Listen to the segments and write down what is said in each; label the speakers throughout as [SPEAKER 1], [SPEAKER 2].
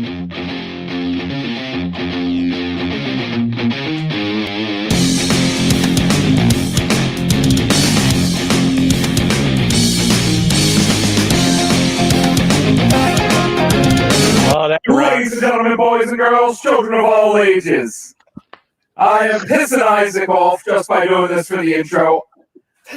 [SPEAKER 1] Ladies and gentlemen, boys and girls, children of all ages, I am pissing Isaac off just by doing this for the intro.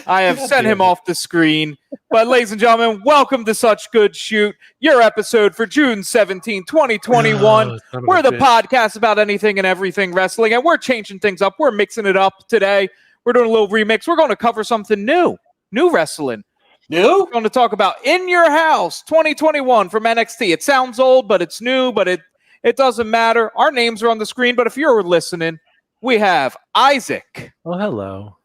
[SPEAKER 1] I have sent him off the screen. But ladies and gentlemen, welcome to Such Good Shoot, your episode for June 17, 2021. We're the podcast about anything and everything wrestling, and we're changing things up. We're mixing it up today. We're doing a little remix. We're going to cover something new wrestling. We're going to talk about In Your House 2021 from NXT. It sounds old, but it's new, but it doesn't matter. Our names are on the screen, but if you're listening, we have Isaac.
[SPEAKER 2] Oh, hello.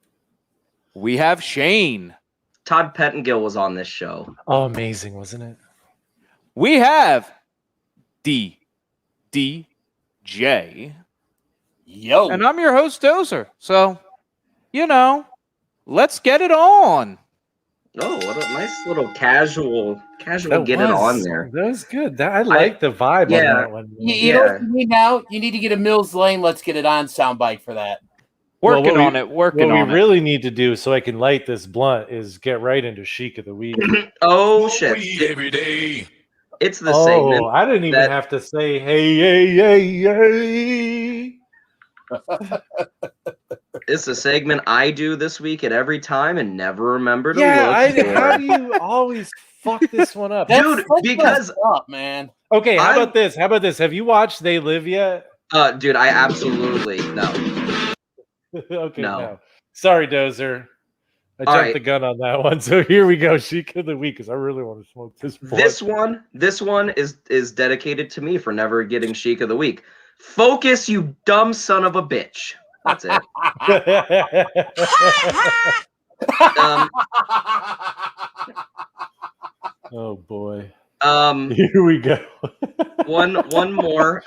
[SPEAKER 1] We have Shane.
[SPEAKER 3] Todd Pettengill was on this show.
[SPEAKER 2] Oh, amazing, wasn't it?
[SPEAKER 1] We have DJ.
[SPEAKER 4] Yo.
[SPEAKER 1] And I'm your host, Dozer. So, let's get it on.
[SPEAKER 3] Oh, what a nice little casual get it on there.
[SPEAKER 2] That was good. I like the vibe on that one.
[SPEAKER 4] You know what you need now? You need to get a Mills Lane, let's get it on soundbite for that.
[SPEAKER 1] Working on it.
[SPEAKER 2] What we really need to do so I can light this blunt is get right into Chic of the Week.
[SPEAKER 3] Oh, shit.
[SPEAKER 5] Every day.
[SPEAKER 3] It's the segment.
[SPEAKER 2] I didn't even have to say, hey.
[SPEAKER 3] It's a segment I do this week at every time and never remember to look for.
[SPEAKER 2] How do you always fuck this one up?
[SPEAKER 3] Dude, because
[SPEAKER 4] man.
[SPEAKER 2] Okay, how about this? Have you watched They Live yet?
[SPEAKER 3] Dude, I absolutely no.
[SPEAKER 2] Okay, no. Sorry, Dozer. I jumped the gun on that one. So here we go, Chic of the Week, because I really want to smoke this blunt.
[SPEAKER 3] This one is dedicated to me for never getting Chic of the Week. Focus, you dumb son of a bitch. That's it.
[SPEAKER 2] Oh boy.
[SPEAKER 3] Here
[SPEAKER 2] we go.
[SPEAKER 3] one more.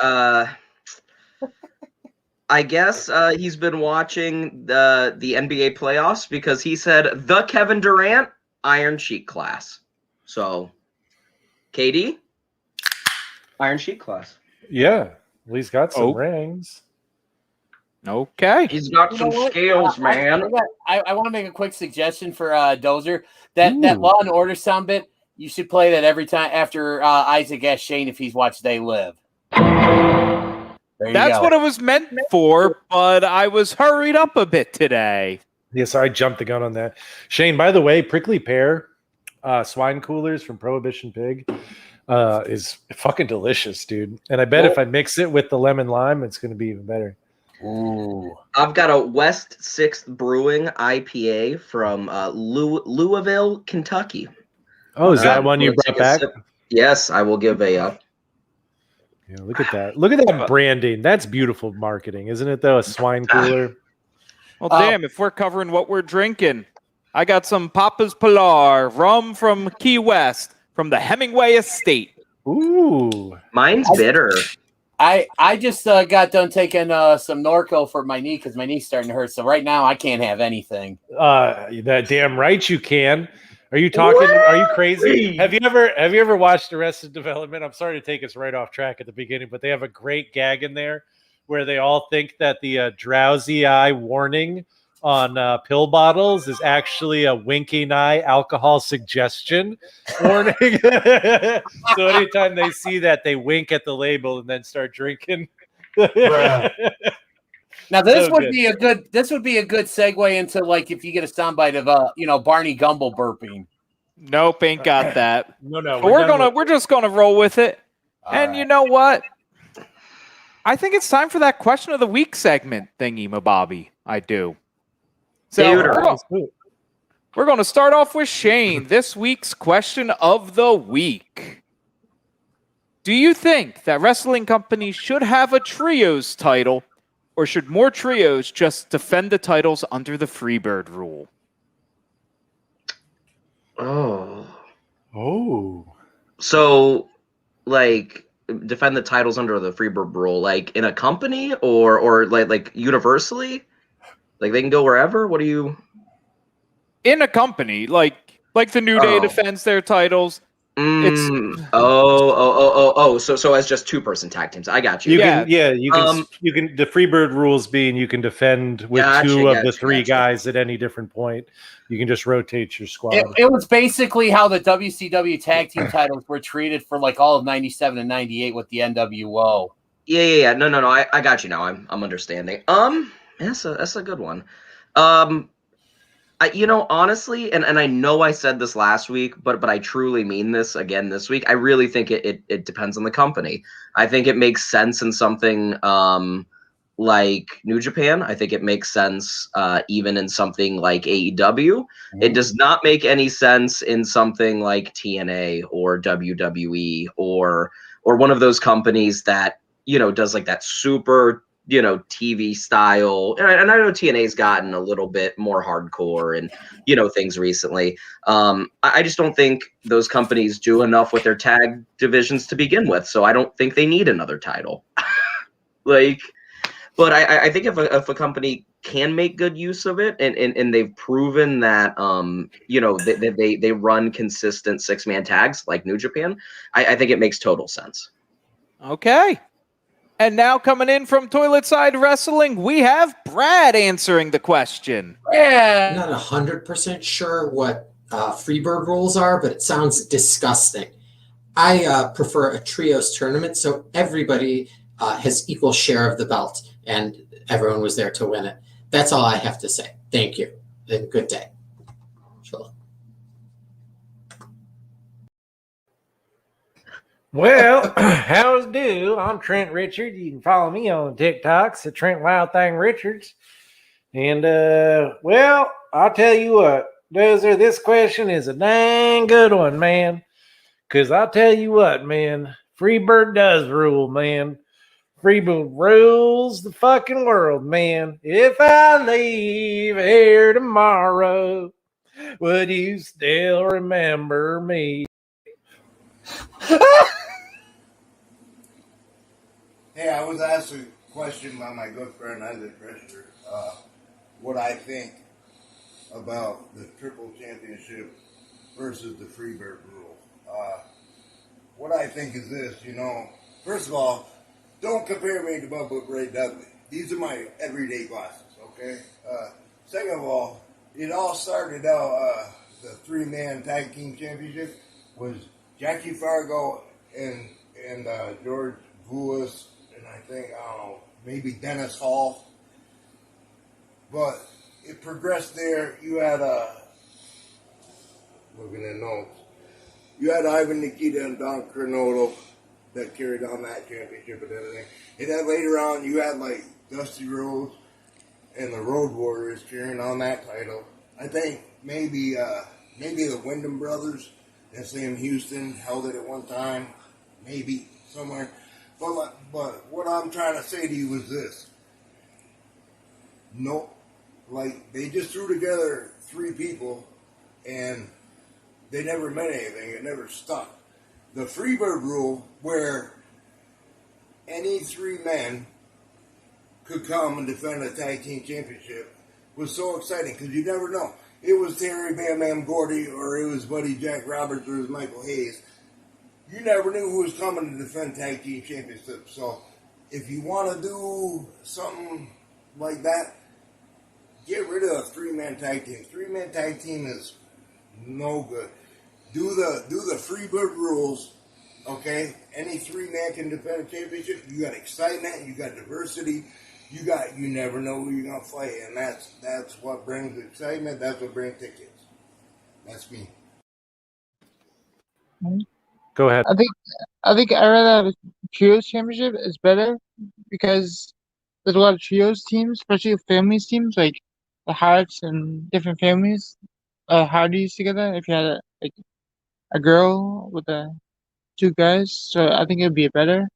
[SPEAKER 3] I guess he's been watching the NBA playoffs because he said the Kevin Durant Iron Sheik class. So, KD, Iron Sheik class.
[SPEAKER 2] Yeah, at least got some rings.
[SPEAKER 1] Okay.
[SPEAKER 3] He's got some skills, man.
[SPEAKER 4] I want to make a quick suggestion for Dozer. That Law and Order sound bit, you should play that every time after Isaac asks Shane if he's watched They Live.
[SPEAKER 1] That's what it was meant for, but I was hurried up a bit today.
[SPEAKER 2] Yes, I jumped the gun on that. Shane, by the way, prickly pear swine coolers from Prohibition Pig is fucking delicious, dude. And I bet if I mix it with the lemon lime, it's going to be even better.
[SPEAKER 3] Ooh. I've got a West 6th Brewing IPA from Louisville, Kentucky.
[SPEAKER 2] Oh, is that one you brought back?
[SPEAKER 3] Yes, I will give a
[SPEAKER 2] Yeah, look at that. Look at that branding. That's beautiful marketing, isn't it, though? A swine cooler.
[SPEAKER 1] Well, damn, if we're covering what we're drinking, I got some Papa's Pilar rum from Key West from the Hemingway Estate.
[SPEAKER 2] Ooh.
[SPEAKER 3] Mine's bitter.
[SPEAKER 4] I just got done taking some Norco for my knee because my knee's starting to hurt. So right now I can't have anything.
[SPEAKER 2] That damn right you can. Are you talking? What? Are you crazy? Have you ever watched Arrested Development? I'm sorry to take us right off track at the beginning, but they have a great gag in there where they all think that the drowsy eye warning on pill bottles is actually a winking eye alcohol suggestion warning. So anytime they see that, they wink at the label and then start drinking.
[SPEAKER 4] Now this would be a good segue into like if you get a soundbite of Barney Gumble burping.
[SPEAKER 1] Nope, ain't got that.
[SPEAKER 2] No.
[SPEAKER 1] We're just gonna roll with it. And you know what? I think it's time for that question of the week segment thingy, Mabobby. I do. So we're going to start off with Shane. This week's question of the week. Do you think that wrestling companies should have a trios title, or should more trios just defend the titles under the Freebird rule?
[SPEAKER 3] Oh.
[SPEAKER 6] So, like, defend the titles under the Freebird rule, like in a company or like universally? Like they can go wherever? What do you...
[SPEAKER 1] In a company, like the New Day defends their titles.
[SPEAKER 3] So as just 2-person tag teams. I got you.
[SPEAKER 2] You
[SPEAKER 1] Yeah.
[SPEAKER 2] can, yeah, you can,
[SPEAKER 3] Um,
[SPEAKER 2] you can. The Freebird rules being you can defend with
[SPEAKER 3] Gotcha,
[SPEAKER 2] two of the
[SPEAKER 3] gotcha,
[SPEAKER 2] three
[SPEAKER 3] gotcha.
[SPEAKER 2] guys at any different point. You can just rotate your squad.
[SPEAKER 4] It was basically how the WCW tag team titles were treated for like all of 97 and 98 with the NWO.
[SPEAKER 3] Yeah. No. I got you now. I'm understanding. That's a good one. Honestly, and I know I said this last week, but I truly mean this again this week. I really think it depends on the company. I think it makes sense in something like New Japan. I think it makes sense even in something like AEW. It does not make any sense in something like TNA or WWE or one of those companies that does like that super TV style. And I know TNA's gotten a little bit more hardcore and things recently. I just don't think those companies do enough with their tag divisions to begin with, so I don't think they need another title. But I think if a company can make good use of it and they've proven that they run consistent 6-man tags like New Japan, I think it makes total sense.
[SPEAKER 1] Okay. And now coming in from Toilet Side Wrestling, we have Brad answering the question.
[SPEAKER 4] Yeah.
[SPEAKER 5] I'm not 100% sure what Freebird rules are, but it sounds disgusting. I prefer a trios tournament, so everybody has equal share of the belt, and everyone was there to win it. That's all I have to say. Thank you, and good day. Sure.
[SPEAKER 2] Well, how's do? I'm Trent Richard. You can follow me on TikToks at Trent Wild Thing Richards. And well, I'll tell you what, Dozer, this question is a dang good one, man. Because I'll tell you what, man, Freebird does rule, man. Freebird rules the fucking world, man. If I leave here tomorrow, would you still remember me?
[SPEAKER 7] Hey, I was asked a question by my good friend Isaac Drescher, what I think about the Triple Championship versus the Freebird rule. What I think is this, first of all, don't compare me to Bubba Ray Dudley. These are my everyday glasses, okay? Second of all, it all started out, the 3-man tag team championship was Jackie Fargo and George Vulas, and I think, maybe Dennis Hall. But it progressed there. You had, looking at notes, you had Ivan Nikita and Don Cornotto that carried on that championship and everything. And then later on, you had, like, Dusty Rhodes and the Road Warriors carrying on that title. I think maybe the Wyndham brothers and Sam Houston held it at one time, maybe somewhere. But what I'm trying to say to you is this. No, like, they just threw together 3 people and they never meant anything. It never stuck. The Freebird rule, where any 3 men could come and defend a tag team championship, was so exciting because you never know. It was Terry Bam Bam Gordy, or it was Buddy Jack Roberts, or it was Michael Hayes. You never knew who was coming to defend tag team championships. So if you want to do something like that, get rid of a 3-man tag team. 3-man tag team is no good. Do the Freebird rules, okay? Any 3-man can defend a championship. You got excitement, you got diversity, you never know who you're gonna fight, and that's what brings excitement. That's what brings tickets. That's me.
[SPEAKER 2] Go ahead.
[SPEAKER 8] I think I rather have a trios championship is better because there's a lot of trios teams, especially families teams like the Hearts and different families, Hardys together. If you had a girl with 2 guys, so I think it'd be better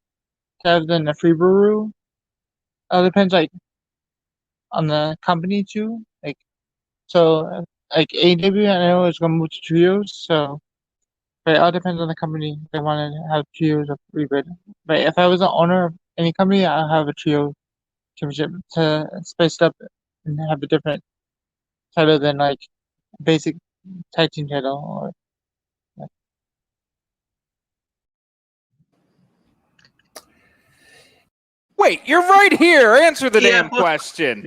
[SPEAKER 8] to have than a Freebird rule. Depends on the company too. Like AEW, I know is gonna move to trios, so. But it all depends on the company. If they want to have trios or Freebird. But if I was the owner of any company, I'll have a trio championship to spice it up and have a different title than like basic tag team title.
[SPEAKER 1] Wait, you're right here. Answer the
[SPEAKER 3] Yeah.
[SPEAKER 1] damn question.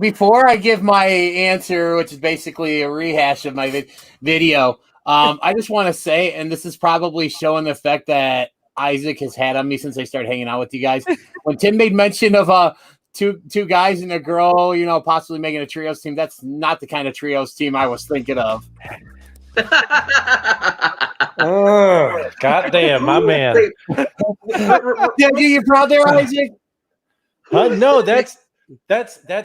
[SPEAKER 4] Before I give my answer, which is basically a rehash of my video, I just want to say, and this is probably showing the effect that Isaac has had on me since I started hanging out with you guys. When Tim made mention of two guys and a girl, possibly making a trios team, that's not the kind of trios team I was thinking of.
[SPEAKER 2] Oh, goddamn, my man.
[SPEAKER 4] Yeah, you proud there, Isaac?
[SPEAKER 2] No, that's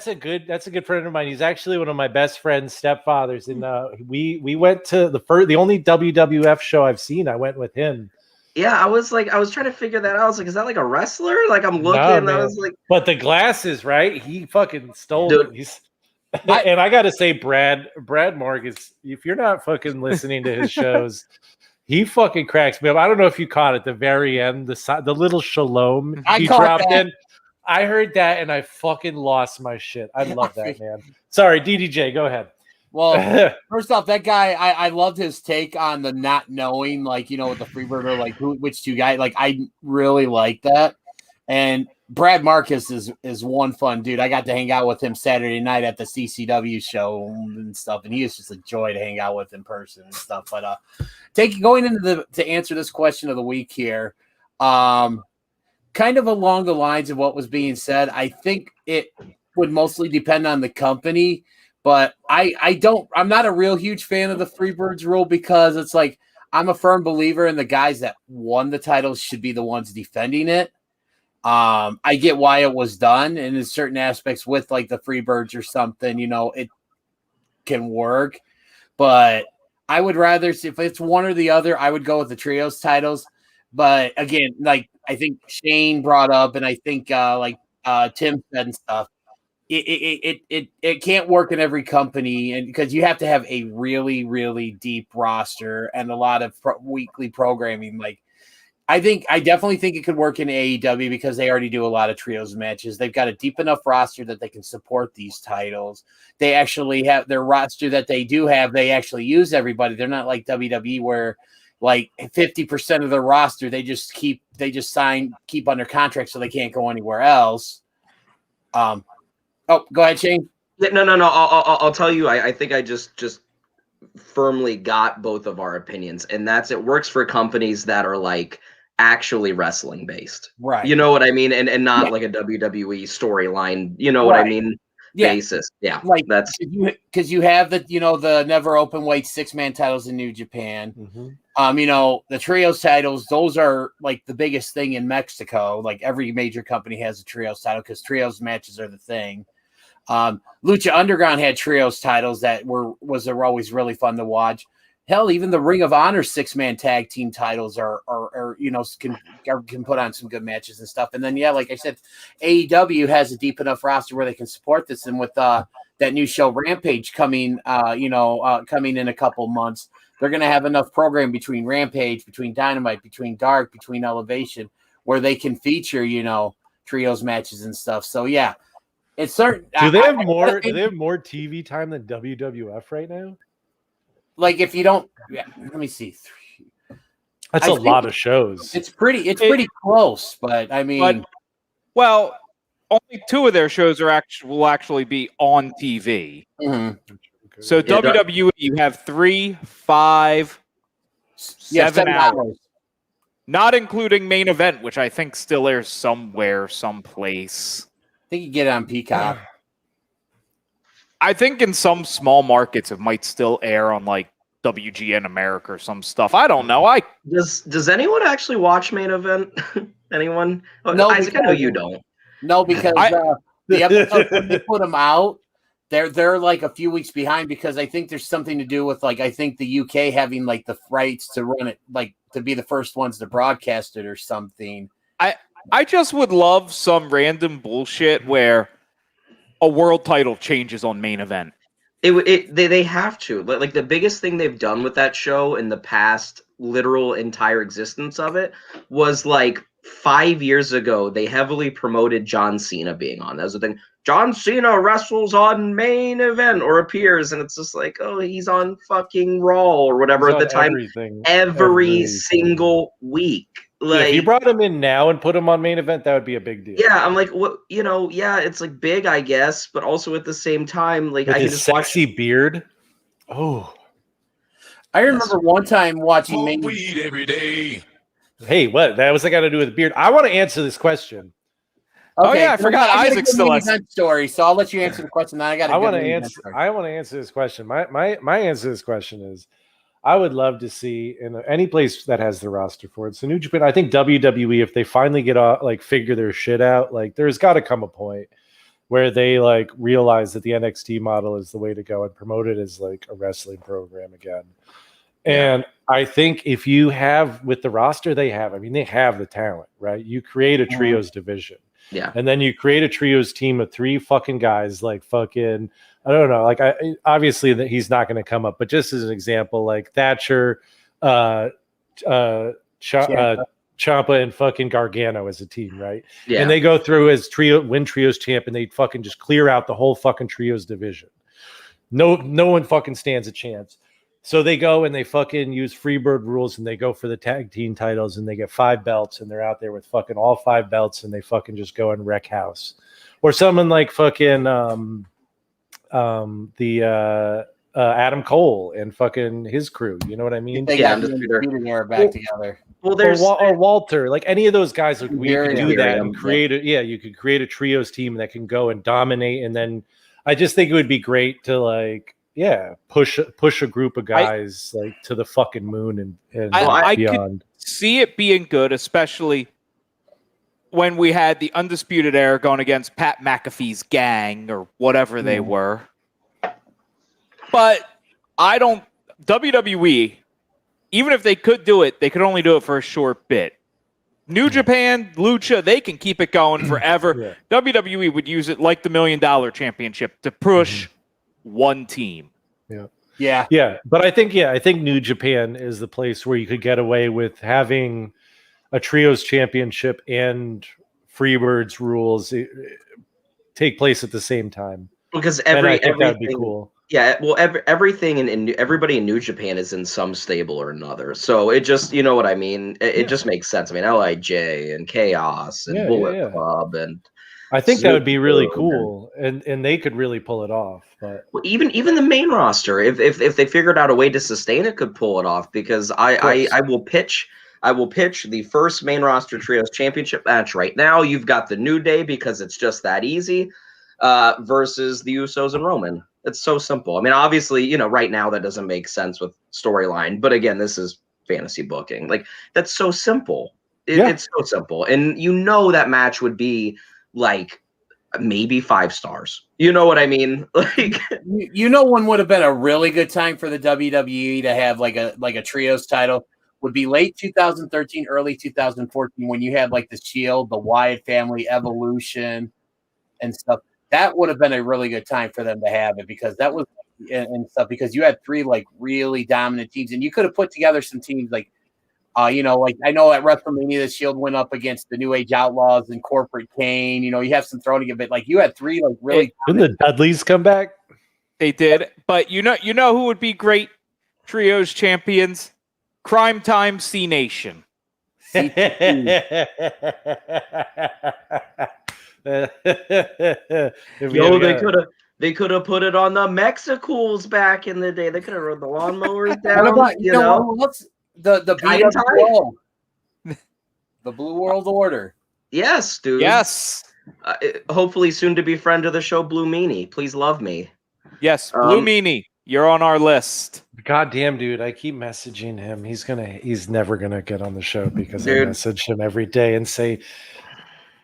[SPEAKER 2] a good friend of mine. He's actually one of my best friend's stepfathers, and we went to the only WWF show I've seen. I went with him.
[SPEAKER 3] Yeah, I was trying to figure that out. I was like, is that like a wrestler? Like I'm looking,
[SPEAKER 2] No,
[SPEAKER 3] I was like,
[SPEAKER 2] but the glasses, right? He fucking stole
[SPEAKER 3] Dude.
[SPEAKER 2] them. And I gotta say, Brad Mark is, if you're not fucking listening to his shows, he fucking cracks me up. I don't know if you caught at the very end, the little shalom he dropped in. I heard that and I fucking lost my shit. I love that, man. Sorry, DDJ, go ahead.
[SPEAKER 4] Well, first off, that guy, I loved his take on the not knowing, with the Freebirder, which two guys. I really like that. And Brad Marcus is one fun dude. I got to hang out with him Saturday night at the CCW show and stuff, and he is just a joy to hang out with in person and stuff. But going into to answer this question of the week here, kind of along the lines of what was being said, I think it would mostly depend on the company. But I'm not a real huge fan of the Freebirds rule because it's like I'm a firm believer in the guys that won the titles should be the ones defending it. I get why it was done, and in certain aspects with like the Freebirds or something, it can work. But I would rather, if it's one or the other, I would go with the trios titles. But again, I think Shane brought up, and I think Tim said and stuff, it can't work in every company, and because you have to have a really, really deep roster and a lot of weekly programming. I definitely think it could work in AEW because they already do a lot of trios matches. They've got a deep enough roster that they can support these titles. They actually have their roster that they do have. They actually use everybody. They're not like WWE where 50% of their roster, they just keep under contract so they can't go anywhere else. Go ahead, Shane.
[SPEAKER 3] Yeah, no. I'll tell you. I think I just firmly got both of our opinions, and that's it works for companies that are actually wrestling based,
[SPEAKER 4] right?
[SPEAKER 3] You know what I mean, and not like a WWE storyline. You know what I mean? Basis. Yeah, that's
[SPEAKER 4] because you have the never open weight 6-man titles in New Japan.
[SPEAKER 2] Mm-hmm.
[SPEAKER 4] The trios titles, those are the biggest thing in Mexico. Every major company has a trios title because trios matches are the thing. Lucha Underground had trios titles that were always really fun to watch. Hell, even the Ring of Honor 6-man tag team titles are can put on some good matches and stuff. And then like I said, AEW has a deep enough roster where they can support this. And with that new show Rampage coming, coming in a couple months, they're going to have enough program between Rampage, between Dynamite, between Dark, between Elevation, where they can feature trios matches and stuff. So yeah. It's certain.
[SPEAKER 2] Do they have more TV time than WWF right now?
[SPEAKER 4] If you don't, let me see.
[SPEAKER 2] That's a lot of shows.
[SPEAKER 4] It's pretty close, but I mean,
[SPEAKER 1] only 2 of their shows will actually be on TV.
[SPEAKER 4] Mm-hmm.
[SPEAKER 1] So WWE, you have 3, 5, 7 hours. Not including Main Event, which I think still airs somewhere, someplace.
[SPEAKER 4] I think you get it on Peacock.
[SPEAKER 1] I think in some small markets it might still air on WGN America or some stuff. I don't know.
[SPEAKER 3] Does anyone actually watch Main Event? Anyone?
[SPEAKER 4] No,
[SPEAKER 3] Isaac, I know you don't.
[SPEAKER 4] No, because the episodes when they put them out, they're a few weeks behind because I think there's something to do with I think the UK having the rights to run it to be the first ones to broadcast it or something.
[SPEAKER 1] I just would love some random bullshit where a world title changes on Main Event.
[SPEAKER 3] They have to. The biggest thing they've done with that show in the past literal entire existence of it was 5 years ago, they heavily promoted John Cena being on. That was the thing. John Cena wrestles on Main Event or appears, and it's just he's on fucking Raw or whatever at the time. Every single week. Like,
[SPEAKER 2] if you brought him in now and put him on main event, that would be a big deal.
[SPEAKER 3] yeah, I'm like, what? Yeah, it's like big, I guess, but also at the same time, like
[SPEAKER 2] With
[SPEAKER 3] I can
[SPEAKER 2] his
[SPEAKER 3] just watch.
[SPEAKER 2] sexy beard. Oh,
[SPEAKER 4] I remember one time watching
[SPEAKER 9] Smoke
[SPEAKER 4] main.
[SPEAKER 9] weed every day.
[SPEAKER 2] hey, what? That was got to do with the beard. I want to answer this question.
[SPEAKER 1] Oh, yeah, I
[SPEAKER 4] so
[SPEAKER 1] forgot
[SPEAKER 4] I gotta
[SPEAKER 1] Isaac's
[SPEAKER 4] give
[SPEAKER 1] still
[SPEAKER 4] main
[SPEAKER 1] has-
[SPEAKER 4] event story, so I'll let you answer the question. Then I got.
[SPEAKER 2] I want to answer. I want to answer this question. My answer to this question is, I would love to see in any place that has the roster for it. So New Japan, I think WWE, if they finally get figure their shit out, like there's got to come a point where they like realize that the NXT model is the way to go and promote it as like a wrestling program again. And I think if you have with the roster they have, I mean, they have the talent, right? You create a trios division.
[SPEAKER 3] Yeah.
[SPEAKER 2] And then you create a trios team of 3 fucking guys, like fucking, I don't know, like obviously that he's not going to come up, but just as an example, like Thatcher, Ciampa and fucking Gargano as a team, right?
[SPEAKER 3] Yeah.
[SPEAKER 2] And they go through as win trios champ, and they fucking just clear out the whole fucking trios division. No one fucking stands a chance. So they go and they fucking use Freebird rules and they go for the tag team titles and they get 5 belts and they're out there with fucking all 5 belts and they fucking just go and wreck house. Or someone like fucking Adam Cole and fucking his crew. You know what I mean?
[SPEAKER 4] They got the Undisputed Era back together.
[SPEAKER 3] Well, there's
[SPEAKER 2] or Walter, like any of those guys, like we could do that and
[SPEAKER 3] yeah.
[SPEAKER 2] create it. Yeah, you could create a trios team that can go and dominate. And then I just think it would be great to like, push a group of guys like to the fucking moon and
[SPEAKER 1] I
[SPEAKER 2] beyond.
[SPEAKER 1] could see it being good, especially when we had the Undisputed Era going against Pat McAfee's gang or whatever they were. But I don't. WWE, even if they could do it, they could only do it for a short bit. New Japan, Lucha, they can keep it going forever. WWE would use it like the $1 Million Championship to push one team.
[SPEAKER 2] Yeah. But I think New Japan is the place where you could get away with having a trios championship and Freebirds rules take place at the same time.
[SPEAKER 3] Because
[SPEAKER 2] everything that'd be cool.
[SPEAKER 3] Yeah, well, everything and everybody in New Japan is in some stable or another. So it just, you know what I mean? It just makes sense. I mean, LIJ and Chaos and Bullet Club and
[SPEAKER 2] I think that would be really cool, and they could really pull it off. But
[SPEAKER 3] even the main roster, if they figured out a way to sustain it, could pull it off. Because I will pitch the first main roster trios championship match right now. You've got the New Day because it's just that easy, versus the Usos and Roman. It's so simple. I mean, obviously, right now that doesn't make sense with storyline, but again, this is fantasy booking. Like that's so simple. It's so simple, and that match would be like maybe 5 stars. You know what I mean? Like
[SPEAKER 4] one would have been a really good time for the WWE to have like a trios title would be late 2013, early 2014 when you had like the Shield, the Wyatt family, Evolution, and stuff. That would have been a really good time for them to have it because that was and stuff because you had 3 like really dominant teams and you could have put together some teams like. Like I know at WrestleMania, the Shield went up against the New Age Outlaws and Corporate Kane. You have some throwing a bit. Like you had 3 like really.
[SPEAKER 2] Didn't the Dudleys come back?
[SPEAKER 1] They did, but you know who would be great trios champions? Crime Time C Nation.
[SPEAKER 3] They could have put it on the Mexicools back in the day. They could have rode the lawnmowers down.
[SPEAKER 4] What about, the Blue World Order.
[SPEAKER 3] Yes, dude.
[SPEAKER 1] Yes.
[SPEAKER 3] Hopefully soon to be friend of the show, Blue Meanie. Please love me.
[SPEAKER 1] Yes, Blue Meanie. You're on our list.
[SPEAKER 2] God damn, dude. I keep messaging him. He's never gonna get on the show because
[SPEAKER 3] Dude.
[SPEAKER 2] I message him every day and say,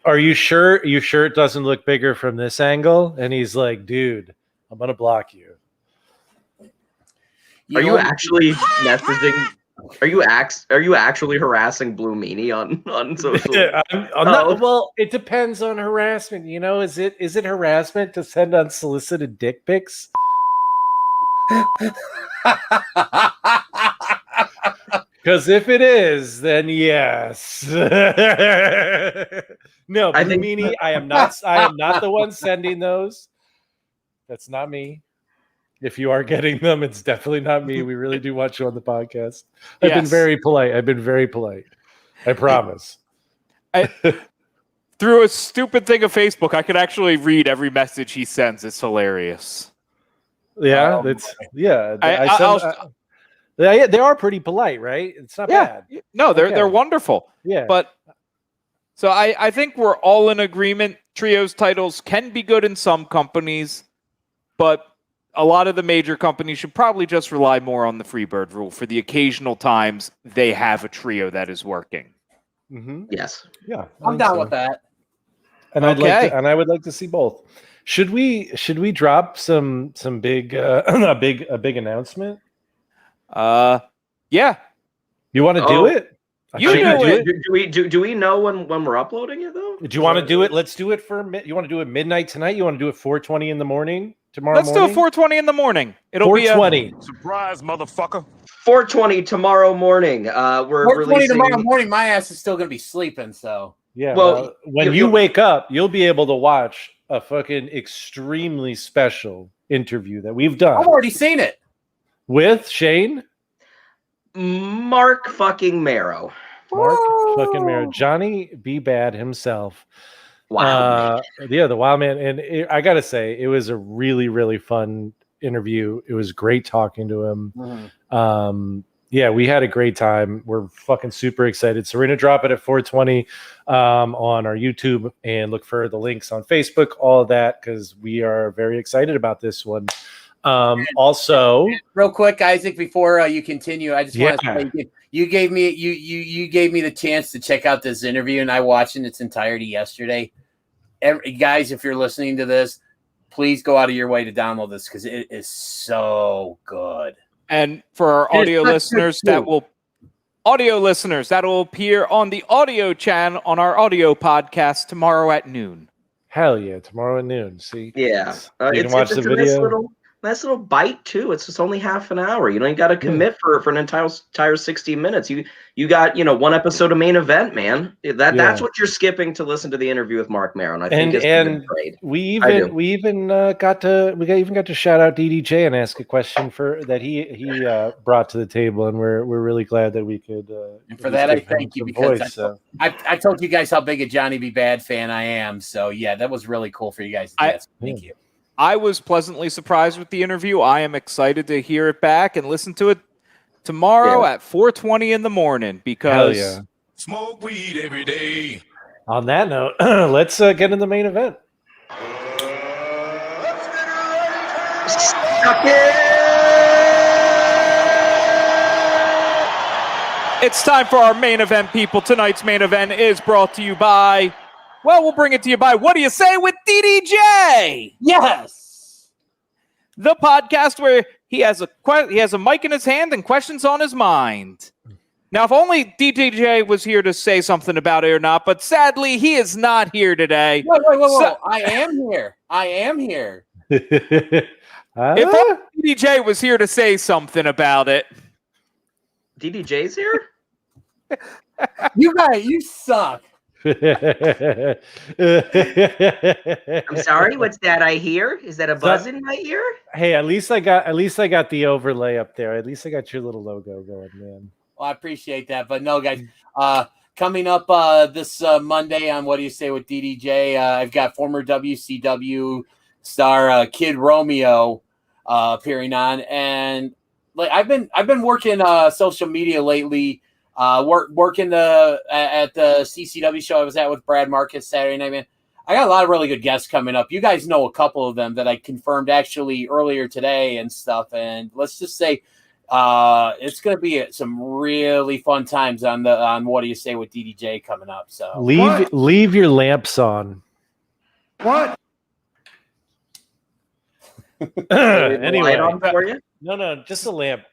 [SPEAKER 2] "Are you sure? You sure it doesn't look bigger from this angle?" And he's like, "Dude, I'm gonna block you."
[SPEAKER 3] Are you actually messaging? Are you actually harassing Blue Meanie on social?
[SPEAKER 2] I'm not, well, it depends on harassment. Is it harassment to send unsolicited dick pics? Because if it is, then yes. No, Blue Meanie, I am not the one sending those. That's not me. If you are getting them, it's definitely not me. We really do want you on the podcast. I've been very polite. I promise.
[SPEAKER 1] Through a stupid thing of Facebook, I could actually read every message he sends. It's hilarious.
[SPEAKER 2] Yeah, they are pretty polite, right? It's not bad.
[SPEAKER 1] No, they're wonderful.
[SPEAKER 2] Yeah.
[SPEAKER 1] But so I think we're all in agreement. Trios titles can be good in some companies, but a lot of the major companies should probably just rely more on the Freebird rule for the occasional times they have a trio that is working.
[SPEAKER 2] Mm-hmm.
[SPEAKER 3] Yes.
[SPEAKER 2] Yeah,
[SPEAKER 4] I'm down with that.
[SPEAKER 2] And I would like to see both. Should we drop some big a big announcement?
[SPEAKER 1] Yeah.
[SPEAKER 2] You want to do it?
[SPEAKER 1] You
[SPEAKER 3] Do we know when we're uploading it though?
[SPEAKER 2] Do you want to do it? Let's do it you want to do it midnight tonight? You want to do it 4:20 in the morning tomorrow
[SPEAKER 1] Let's
[SPEAKER 2] morning?
[SPEAKER 1] do it 4:20 in the morning. It'll
[SPEAKER 2] 4:20.
[SPEAKER 1] be
[SPEAKER 9] surprise, motherfucker.
[SPEAKER 3] 4:20 tomorrow morning. We're
[SPEAKER 4] 4:20
[SPEAKER 3] releasing
[SPEAKER 4] tomorrow morning. My ass is still gonna be sleeping. So
[SPEAKER 2] yeah.
[SPEAKER 3] Well,
[SPEAKER 2] when you wake up, you'll be able to watch a fucking extremely special interview that we've done.
[SPEAKER 4] I've already seen it
[SPEAKER 2] with Shane,
[SPEAKER 3] Mark fucking Marrow.
[SPEAKER 2] Mark fucking Marrow, Johnny B. Bad himself.
[SPEAKER 3] Wow.
[SPEAKER 2] The Wild Man, and I gotta say, it was a really, really fun interview. It was great talking to him.
[SPEAKER 4] Mm-hmm.
[SPEAKER 2] Yeah, we had a great time. We're fucking super excited. So we're gonna drop it at 4:20 on our YouTube, and look for the links on Facebook, all of that, because we are very excited about this one. Also,
[SPEAKER 4] real quick, Isaac, before you continue, I just want to say you gave me the chance to check out this interview, and I watched in its entirety yesterday. Guys, if you're listening to this, please go out of your way to download this because it is so good.
[SPEAKER 1] And for our audio listeners, that will appear on the audio channel on our audio podcast tomorrow at noon.
[SPEAKER 2] Hell yeah, tomorrow at noon. See,
[SPEAKER 3] yeah,
[SPEAKER 2] you can watch the video.
[SPEAKER 3] Nice little bite too. It's just only half an hour. You don't got to commit for an entire 60 minutes. You got one episode of Main Event, man. That's what you're skipping to listen to the interview with Mark Maron. I think it's great.
[SPEAKER 2] We even got to shout out DDJ and ask a question that he brought to the table, and we're really glad that we could.
[SPEAKER 4] And for that, I thank you because I told you guys how big a Johnny B. Bad fan I am. So yeah, that was really cool for you guys. Thank you.
[SPEAKER 1] I was pleasantly surprised with the interview. I am excited to hear it back and listen to it tomorrow at 4:20 in the morning because
[SPEAKER 9] smoke weed every day.
[SPEAKER 2] On that note, let's get in the main event.
[SPEAKER 1] It's time for our main event, people. Tonight's main event is brought to you by... Well, we'll bring it to you by What Do You Say with DDJ?
[SPEAKER 4] Yes.
[SPEAKER 1] The podcast where he has a mic in his hand and questions on his mind. Now, if only DDJ was here to say something about it or not, but sadly, he is not here today.
[SPEAKER 4] Whoa. I am here.
[SPEAKER 1] If only DDJ was here to say something about it.
[SPEAKER 3] DDJ's here?
[SPEAKER 4] You guys, you suck.
[SPEAKER 3] I'm sorry. What's that I hear? Is that a buzz in my ear?
[SPEAKER 2] Hey, at least I got the overlay up there. At least I got your little logo going, man.
[SPEAKER 4] Well, I appreciate that, but no, guys. Coming up this Monday on What Do You Say with DDJ? I've got former WCW star Kid Romeo appearing on, and like I've been working social media lately. Working at the CCW show I was at with Brad Marcus Saturday night, man. I got a lot of really good guests coming up. You guys know a couple of them that I confirmed actually earlier today and stuff. And let's just say it's going to be some really fun times on What Do You Say with DDJ coming up. So
[SPEAKER 2] leave your lamps on.
[SPEAKER 9] What?
[SPEAKER 2] Anyway,
[SPEAKER 3] for you?
[SPEAKER 2] No, just a lamp.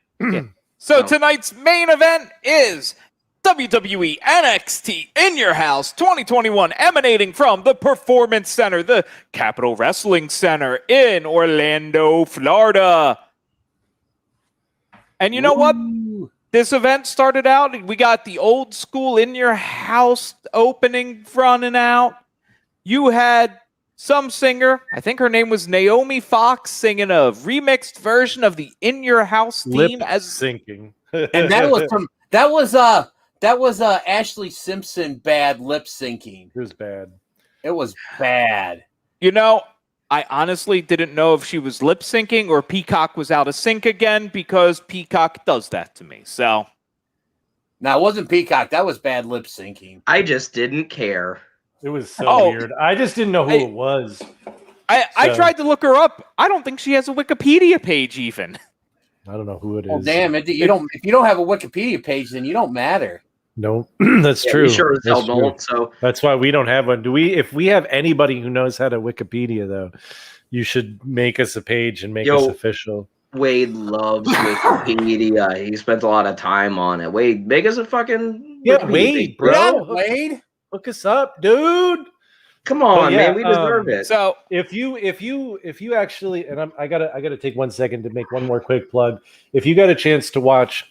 [SPEAKER 1] So tonight's main event is WWE NXT In Your House 2021, emanating from the Performance Center, the Capitol Wrestling Center in Orlando, Florida. And you know what? This event started out, we got the old school In Your House opening running out. You had some singer, I think her name was Naomi Fox, singing a remixed version of the In Your House theme
[SPEAKER 2] sinking.
[SPEAKER 4] And that That was Ashley Simpson bad lip syncing.
[SPEAKER 2] It was bad.
[SPEAKER 4] It was bad.
[SPEAKER 1] You know, I honestly didn't know if she was lip syncing or Peacock was out of sync again because Peacock does that to me. So,
[SPEAKER 4] Now, it wasn't Peacock. That was bad lip syncing.
[SPEAKER 3] I just didn't care.
[SPEAKER 2] It was so weird. I just didn't know who it was.
[SPEAKER 1] I tried to look her up. I don't think she has a Wikipedia page even.
[SPEAKER 2] I don't know who it is.
[SPEAKER 4] Well, damn it! If you don't have a Wikipedia page, then you don't matter.
[SPEAKER 2] No, that's true.
[SPEAKER 3] We sure as hell
[SPEAKER 2] That's true.
[SPEAKER 3] don't. So
[SPEAKER 2] That's why we don't have one. Do we? If we have anybody who knows how to Wikipedia, though, you should make us a page and make us official.
[SPEAKER 3] Wade loves Wikipedia. He spends a lot of time on it. Wade, make us a fucking Wikipedia
[SPEAKER 2] Wade,
[SPEAKER 3] page,
[SPEAKER 2] bro.
[SPEAKER 4] Yeah, Wade,
[SPEAKER 2] Hook us up, dude.
[SPEAKER 3] Come on,
[SPEAKER 2] yeah,
[SPEAKER 3] man. We deserve it.
[SPEAKER 1] So,
[SPEAKER 2] If you actually, and I gotta take 1 second to make one more quick plug. If you got a chance to watch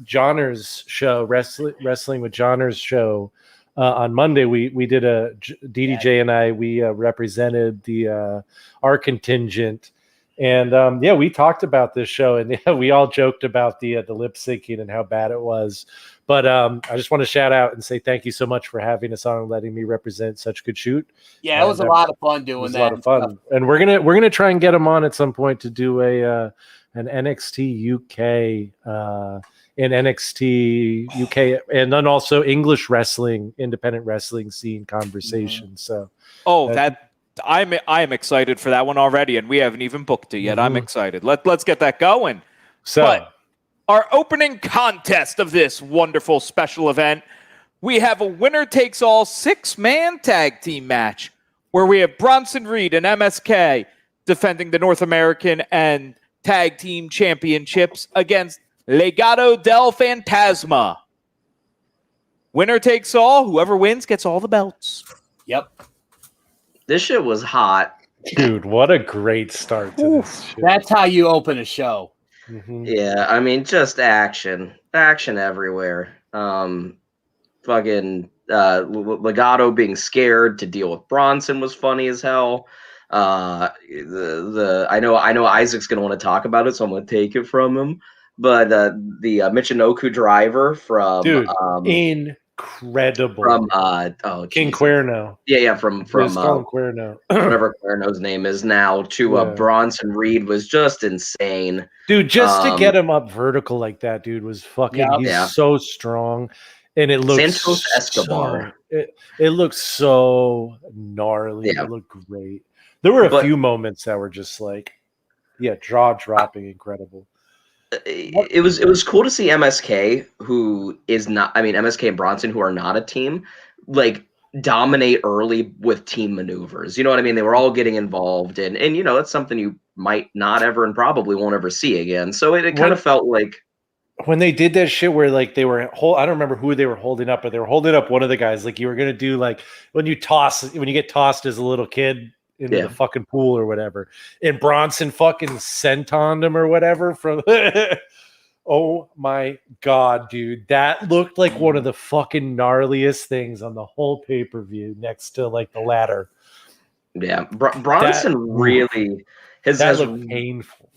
[SPEAKER 2] Johnner's show, Wrestling with Johnner's show on Monday, we did a DDJ and I represented the our contingent, and we talked about this show, and we all joked about the lip syncing and how bad it was. But I just want to shout out and say thank you so much for having us on and letting me represent such good shoot.
[SPEAKER 4] Yeah, it was a lot of fun doing that.
[SPEAKER 2] A lot of fun, and we're gonna try and get him on at some point to do an NXT UK in NXT UK, and then also English wrestling, independent wrestling scene conversation. So,
[SPEAKER 1] I'm excited for that one already, and we haven't even booked it yet. I'm excited. Let's get that going.
[SPEAKER 2] So,
[SPEAKER 1] our opening contest of this wonderful special event, we have a winner-takes-all 6-man tag team match where we have Bronson Reed and MSK defending the North American and Tag Team Championships against Legado del Fantasma. Winner takes all. Whoever wins gets all the belts.
[SPEAKER 4] Yep.
[SPEAKER 3] This shit was hot.
[SPEAKER 2] dude, what a great start to this shit.
[SPEAKER 4] That's how you open a show.
[SPEAKER 2] Mm-hmm.
[SPEAKER 3] Yeah, I mean, just action everywhere. Legato being scared to deal with Bronson was funny as hell. I know Isaac's gonna want to talk about it, so I'm gonna take it from him. But the Michinoku driver from
[SPEAKER 2] incredible
[SPEAKER 3] from
[SPEAKER 2] King Cuerno.
[SPEAKER 3] Yeah, from
[SPEAKER 2] Cuerno.
[SPEAKER 3] whatever Cuerno's name is now to Bronson Reed was just insane.
[SPEAKER 2] Dude, just to get him up vertical like that, dude, was fucking. He's so strong, and it looks
[SPEAKER 3] Santos Escobar.
[SPEAKER 2] It looks so gnarly.
[SPEAKER 3] Yeah.
[SPEAKER 2] It looked great. There were a few moments that were just like, jaw dropping, incredible.
[SPEAKER 3] It was cool to see MSK, who is not. I mean, MSK and Bronson, who are not a team, like dominate early with team maneuvers. You know what I mean? They were all getting involved, and that's something you might not ever and probably won't ever see again. So it kind of felt like
[SPEAKER 2] when they did that shit where like they were I don't remember who they were holding up, but they were holding up one of the guys. Like you were gonna do like when you get tossed as a little kid into the fucking pool or whatever, and Bronson fucking sentoned him or whatever from. Oh my god, dude, that looked like one of the fucking gnarliest things on the whole pay-per-view next to like the ladder.
[SPEAKER 3] Yeah, Bronson really has
[SPEAKER 2] looked painful.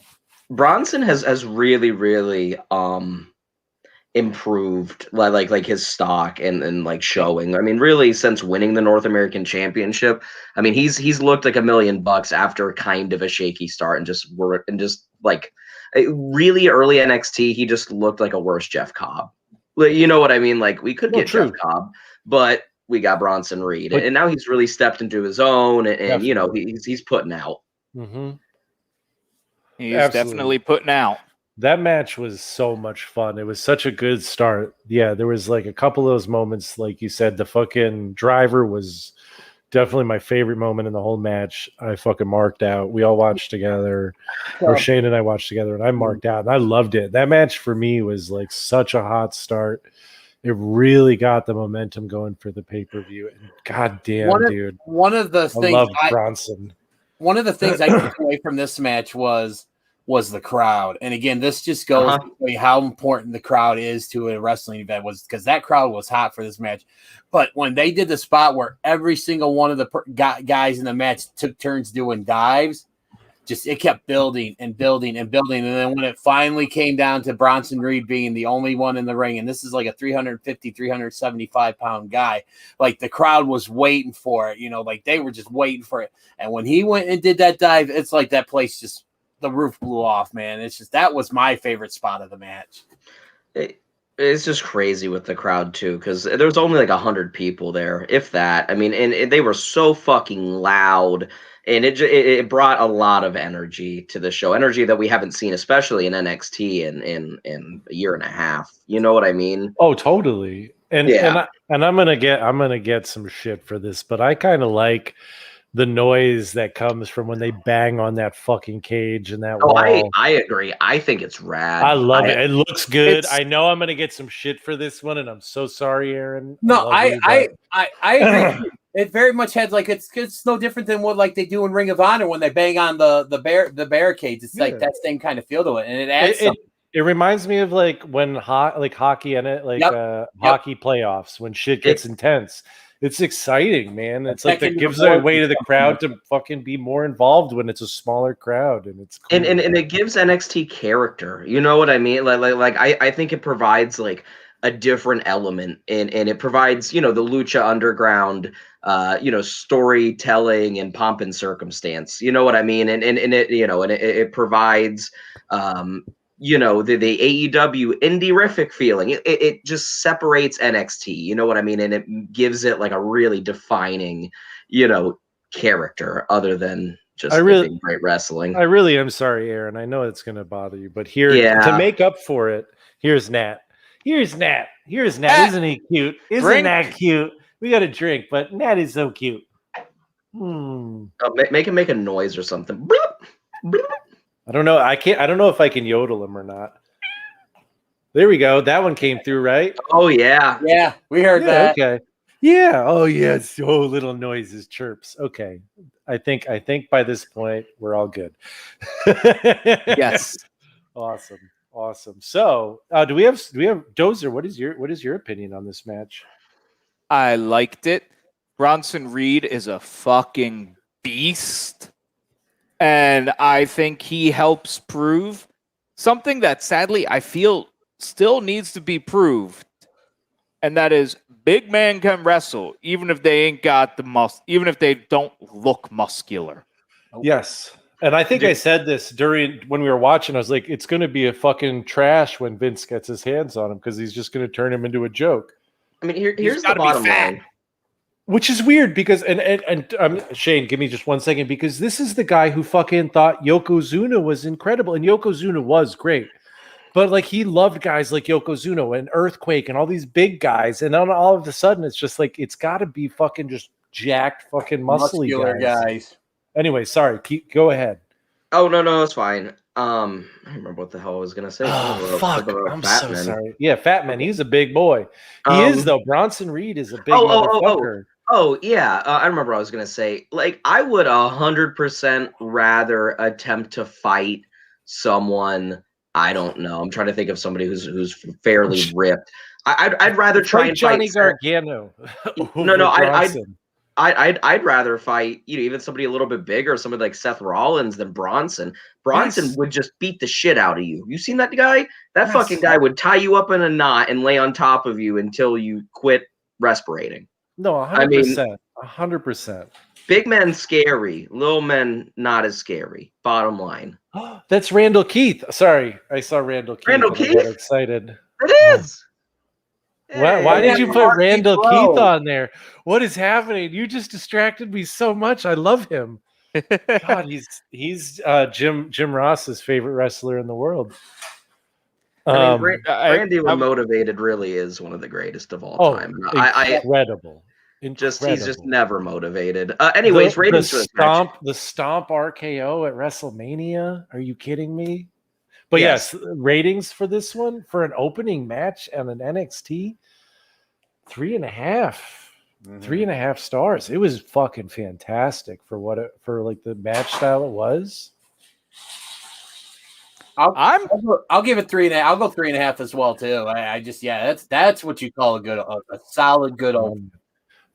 [SPEAKER 3] Bronson has really improved like his stock and like showing. I mean, really since winning the North American Championship. I mean, he's looked like $1 million after kind of a shaky start and just like really early NXT, he just looked like a worse Jeff Cobb. You know what I mean? Like we could get Jeff Cobb, but we got Bronson Reed, and now he's really stepped into his own, and he's putting out.
[SPEAKER 2] Mm-hmm.
[SPEAKER 1] He's definitely putting out.
[SPEAKER 2] That match was so much fun. It was such a good start. Yeah, there was like a couple of those moments, like you said, the fucking driver was definitely my favorite moment in the whole match. I fucking marked out. We all watched together, or Shane and I watched together, and I marked out, and I loved it. That match for me was like such a hot start. It really got the momentum going for the pay-per-view. And goddamn, dude.
[SPEAKER 4] One of the things
[SPEAKER 2] I love Bronson.
[SPEAKER 4] One of the things I took away from this match was the crowd. And again, this just goes to show you how important the crowd is to a wrestling event, was because that crowd was hot for this match. But when they did the spot where every single one of the guys in the match took turns doing dives, just it kept building and building and building. And then when it finally came down to Bronson Reed being the only one in the ring, and this is like a 350, 375-pound guy, like the crowd was waiting for it, like they were just waiting for it. And when he went and did that dive, it's like that place just, the roof blew off, man. It's just, that was my favorite spot of the match.
[SPEAKER 6] It's just crazy with the crowd too, because there was only like 100 people there, if that. I mean, and they were so fucking loud, and it brought a lot of energy to the show, energy that we haven't seen, especially in NXT in a year and a half. You know what I mean?
[SPEAKER 2] Oh, totally. And
[SPEAKER 6] Yeah.
[SPEAKER 2] and I'm gonna get some shit for this, but I kind of like the noise that comes from when they bang on that fucking cage and that
[SPEAKER 6] Oh,
[SPEAKER 2] wall.
[SPEAKER 6] I agree. I think it's rad.
[SPEAKER 2] I love it. It looks good.
[SPEAKER 1] It's-
[SPEAKER 2] I know I'm gonna get some shit for this one, and I'm so sorry, Aaron.
[SPEAKER 4] No,
[SPEAKER 2] love you, but-
[SPEAKER 4] I agree. It very much had like it's no different than what like they do in Ring of Honor when they bang on the barricades. It's like
[SPEAKER 2] Yeah.
[SPEAKER 4] that same kind of feel to it, and it adds something.
[SPEAKER 2] It reminds me of like when hockey and it like hockey playoffs when shit gets intense. It's exciting, man. It's like that gives a way to the crowd to fucking be more involved when it's a smaller crowd, and it's cool.
[SPEAKER 6] and it gives NXT character. You know what I mean? Like I think it provides like a different element, and it provides the Lucha Underground storytelling and pomp and circumstance. You know what I mean? And it it provides the AEW indie-rific feeling. It just separates NXT, you know what I mean? And it gives it like a really defining, character other than just being great wrestling.
[SPEAKER 2] I really am sorry, Aaron. I know it's gonna bother you, but to make up for it, here's Nat. Here's Nat. Isn't he cute? Isn't that cute? We got a drink, but Nat is so cute.
[SPEAKER 6] Make him make a noise or something. Bloop, bloop.
[SPEAKER 2] I don't know. I don't know if I can yodel him or not. There we go. That one came through, right?
[SPEAKER 6] Oh yeah.
[SPEAKER 4] Yeah, we heard that.
[SPEAKER 2] Okay. Yeah. Oh yeah. It's so little noises, chirps. Okay. I think by this point we're all good.
[SPEAKER 1] Yes.
[SPEAKER 2] Awesome. So, do we have Dozer? What is your opinion on this match?
[SPEAKER 1] I liked it. Bronson Reed is a fucking beast. And I think he helps prove something that sadly I feel still needs to be proved. And that is big man can wrestle, even if they ain't got the even if they don't look muscular.
[SPEAKER 2] Yes. And I think I said this when we were watching. I was like, it's going to be a fucking trash when Vince gets his hands on him because he's just going to turn him into a joke.
[SPEAKER 6] I mean, here's the bottom line.
[SPEAKER 2] Which is weird because and Shane, give me just 1 second, because this is the guy who fucking thought Yokozuna was incredible, and Yokozuna was great, but like he loved guys like Yokozuna and Earthquake and all these big guys, and then all of a sudden it's just like it's got to be fucking just jacked fucking muscular guys. Anyway, sorry, go ahead.
[SPEAKER 6] Oh no, it's fine. I don't remember what the hell I was gonna say.
[SPEAKER 2] Fuck! I'm so sorry. Yeah, Fat Man. He's a big boy. He is though. Bronson Reed is a big motherfucker.
[SPEAKER 6] Oh yeah, I remember what I was gonna say. Like, I would 100% rather attempt to fight someone. I don't know. I'm trying to think of somebody who's fairly ripped. I'd rather try and
[SPEAKER 2] Johnny
[SPEAKER 6] fight
[SPEAKER 2] Gargano.
[SPEAKER 6] No, I'd rather fight even somebody a little bit bigger, somebody like Seth Rollins than Bronson. Bronson would just beat the shit out of you. You seen that guy? That fucking guy would tie you up in a knot and lay on top of you until you quit respirating.
[SPEAKER 2] No, 100%. 100%.
[SPEAKER 6] Big men scary, little men not as scary. Bottom line.
[SPEAKER 2] That's Randall Keith. Sorry, I saw Randall Keith.
[SPEAKER 6] Randall
[SPEAKER 2] Keith? I got excited.
[SPEAKER 6] It is.
[SPEAKER 2] Why did you put Randall Keith on there? What is happening? You just distracted me so much. I love him. God, he's Jim Ross's favorite wrestler in the world.
[SPEAKER 6] Randy when motivated really is one of the greatest of all time.
[SPEAKER 2] Incredible.
[SPEAKER 6] He's just never motivated. Anyways, ratings for this match.
[SPEAKER 2] The stomp RKO at WrestleMania. Are you kidding me? But yes, ratings for this one for an opening match and an NXT 3.5. 3.5 stars. It was fucking fantastic for like the match style it was.
[SPEAKER 4] I'll give it 3.5. I'll go 3.5 as well too. I just that's what you call a solid good opening.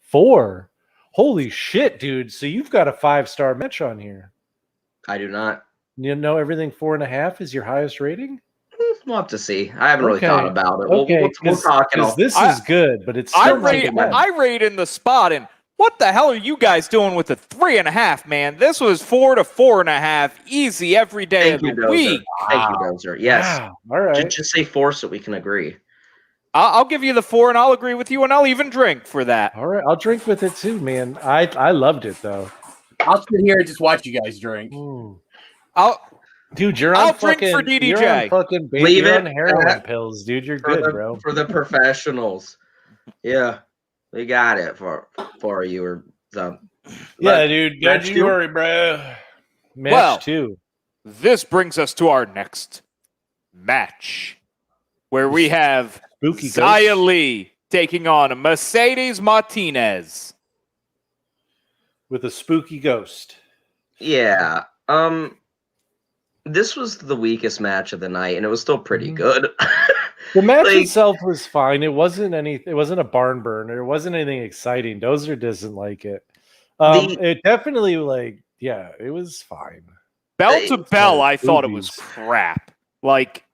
[SPEAKER 2] 4. Holy shit, dude! So you've got a 5-star match on here.
[SPEAKER 6] I do not.
[SPEAKER 2] You know, everything 4.5 is your highest rating.
[SPEAKER 6] We'll have to see. I haven't really thought about it.
[SPEAKER 2] Okay,
[SPEAKER 6] We'll talk. And
[SPEAKER 2] because this is good, but it's still not the best.
[SPEAKER 1] I rate in the spot, and what the hell are you guys doing with the 3.5, man? This was 4 to 4.5, easy every day of the week.
[SPEAKER 6] Thank you, Dozer. Yes.
[SPEAKER 2] Wow. All right.
[SPEAKER 6] Just say 4 so we can agree.
[SPEAKER 1] I'll give you the 4, and I'll agree with you, and I'll even drink for that.
[SPEAKER 2] All right, I'll drink with it too, man. I loved it though.
[SPEAKER 4] I'll sit here and just watch you guys drink.
[SPEAKER 2] Dude, you're
[SPEAKER 1] I'll
[SPEAKER 2] on
[SPEAKER 1] drink
[SPEAKER 2] fucking,
[SPEAKER 1] for DDJ.
[SPEAKER 2] You're on fucking baby,
[SPEAKER 6] Leave
[SPEAKER 2] you're
[SPEAKER 6] it
[SPEAKER 2] on heroin
[SPEAKER 6] at-
[SPEAKER 2] pills, dude. You're
[SPEAKER 6] For
[SPEAKER 2] good,
[SPEAKER 6] the,
[SPEAKER 2] bro.
[SPEAKER 6] For the professionals. Yeah. We got it for you or something.
[SPEAKER 2] Yeah, dude. Don't
[SPEAKER 6] match
[SPEAKER 2] you
[SPEAKER 6] two?
[SPEAKER 2] worry, bro. Match
[SPEAKER 1] Well,
[SPEAKER 2] 2.
[SPEAKER 1] This brings us to our next match, where we have
[SPEAKER 2] Spooky
[SPEAKER 1] Xia
[SPEAKER 2] Ghost
[SPEAKER 1] Li taking on Mercedes Martinez.
[SPEAKER 2] with a spooky ghost.
[SPEAKER 6] Yeah. This was the weakest match of the night, and it was still pretty
[SPEAKER 2] Mhm.
[SPEAKER 6] good.
[SPEAKER 2] The match
[SPEAKER 6] Like-
[SPEAKER 2] itself was fine. It wasn't a barn burner. It wasn't anything exciting. Dozer doesn't like it. It definitely it was fine.
[SPEAKER 1] Bell to bell, I thought it
[SPEAKER 2] boobies.
[SPEAKER 1] was crap. Like,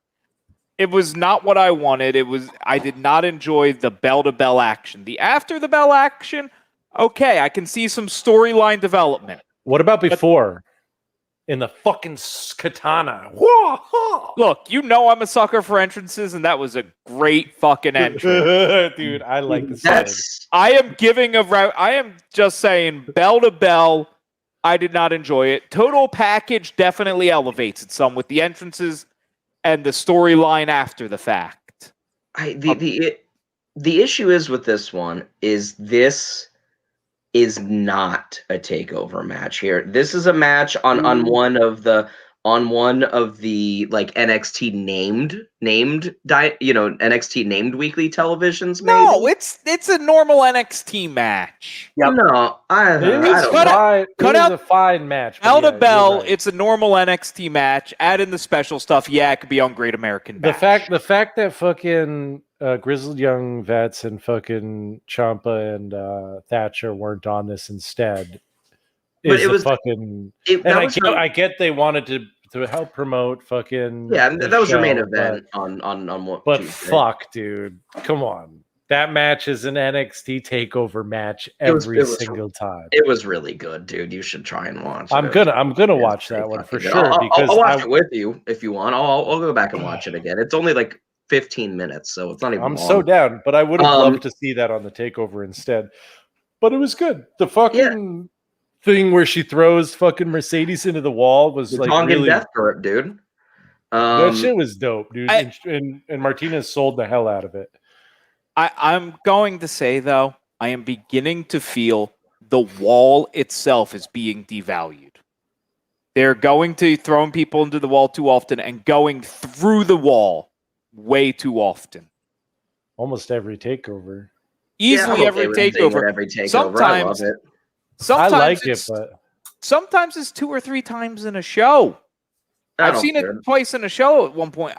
[SPEAKER 1] it was not what I wanted. I did not enjoy the bell to bell action. The after the bell action, okay, I can see some storyline development.
[SPEAKER 2] What about before? In the fucking katana. Whoa!
[SPEAKER 1] Look, you know I'm a sucker for entrances, and that was a great fucking entrance.
[SPEAKER 2] Dude, I like the
[SPEAKER 6] That's
[SPEAKER 1] I am just saying, bell to bell, I did not enjoy it. Total package definitely elevates it some with the entrances and the storyline after the fact.
[SPEAKER 6] the issue is with this one is this is not a takeover match here. This is a match on one of the like NXT named NXT named weekly televisions. Maybe?
[SPEAKER 1] No, it's a normal NXT match.
[SPEAKER 4] Yep.
[SPEAKER 6] No, I
[SPEAKER 2] It
[SPEAKER 6] don't
[SPEAKER 2] was
[SPEAKER 6] know.
[SPEAKER 2] fine.
[SPEAKER 1] cut
[SPEAKER 2] It was
[SPEAKER 1] out-
[SPEAKER 2] a fine match. but
[SPEAKER 1] Bell to
[SPEAKER 2] yeah, you're
[SPEAKER 1] bell,
[SPEAKER 2] right.
[SPEAKER 1] it's a normal NXT match. Add in the special stuff. Yeah, it could be on Great American Bash.
[SPEAKER 2] The fact that fucking grizzled young vets and fucking Ciampa and Thatcher weren't on this instead.
[SPEAKER 6] But
[SPEAKER 2] Is
[SPEAKER 6] it
[SPEAKER 2] the
[SPEAKER 6] was-
[SPEAKER 2] fucking
[SPEAKER 6] That
[SPEAKER 2] and
[SPEAKER 6] was her-
[SPEAKER 2] I get they wanted to help promote fucking
[SPEAKER 6] yeah,
[SPEAKER 2] the
[SPEAKER 6] that was your main
[SPEAKER 2] show,
[SPEAKER 6] event on what?
[SPEAKER 2] But
[SPEAKER 6] Tuesday.
[SPEAKER 2] fuck, dude, come on. That match is an NXT takeover match
[SPEAKER 6] It was-
[SPEAKER 2] every
[SPEAKER 6] it was-
[SPEAKER 2] single time.
[SPEAKER 6] It was really good, dude. You should try and watch it.
[SPEAKER 2] I'm
[SPEAKER 6] It was-
[SPEAKER 2] gonna
[SPEAKER 6] it's
[SPEAKER 2] watch
[SPEAKER 6] pretty
[SPEAKER 2] that one for
[SPEAKER 6] fucking good.
[SPEAKER 2] sure because
[SPEAKER 6] I'll watch it with you if you want. I'll go back and watch it again. It's only like 15 minutes, so it's not even.
[SPEAKER 2] I'm
[SPEAKER 6] long.
[SPEAKER 2] so down. But I would have loved to see that on the takeover instead. But it was good. The fucking thing where she throws fucking Mercedes into the wall was
[SPEAKER 6] The
[SPEAKER 2] like
[SPEAKER 6] Tongan
[SPEAKER 2] really.
[SPEAKER 6] death grip, dude.
[SPEAKER 2] That shit was dope, dude.
[SPEAKER 1] I-
[SPEAKER 2] and Martinez sold the hell out of it.
[SPEAKER 1] I'm going to say, though, I am beginning to feel the wall itself is being devalued. They're going to throwing people into the wall too often and going through the wall way too often.
[SPEAKER 2] Almost every takeover.
[SPEAKER 1] Easily
[SPEAKER 6] Yeah,
[SPEAKER 1] every
[SPEAKER 6] I'm okay with
[SPEAKER 1] takeover.
[SPEAKER 6] every takeover. I
[SPEAKER 1] Sometimes-
[SPEAKER 6] love it.
[SPEAKER 1] Sometimes
[SPEAKER 2] I like it,
[SPEAKER 1] it's,
[SPEAKER 2] but
[SPEAKER 1] sometimes it's 2 or 3 times in a show.
[SPEAKER 6] I
[SPEAKER 1] I've
[SPEAKER 6] don't
[SPEAKER 1] seen
[SPEAKER 6] care.
[SPEAKER 1] it twice in a show at one point.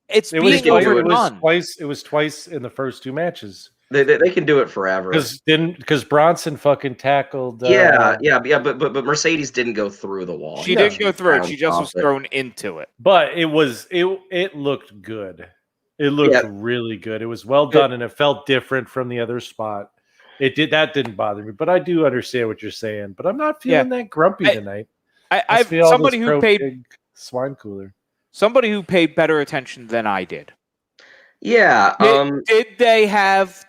[SPEAKER 1] It's
[SPEAKER 2] it
[SPEAKER 1] being
[SPEAKER 2] was,
[SPEAKER 1] overdone.
[SPEAKER 2] it was twice in the first 2 matches.
[SPEAKER 6] They can do it forever.
[SPEAKER 2] Because Bronson fucking tackled.
[SPEAKER 6] Yeah, but Mercedes didn't go through the wall.
[SPEAKER 1] She
[SPEAKER 6] Yeah,
[SPEAKER 1] didn't go through it. She just was
[SPEAKER 6] bounced off it.
[SPEAKER 1] thrown into it.
[SPEAKER 2] But it looked good. It looked
[SPEAKER 6] Yeah.
[SPEAKER 2] really good. It was well done, and it felt different from the other spot. That didn't bother me, but I do understand what you're saying. But I'm not feeling that grumpy tonight.
[SPEAKER 1] I've
[SPEAKER 2] feel all
[SPEAKER 1] somebody
[SPEAKER 2] this
[SPEAKER 1] who paid
[SPEAKER 2] pro-pig swine cooler.
[SPEAKER 1] somebody who paid better attention than I did.
[SPEAKER 6] Yeah.
[SPEAKER 1] Did they have?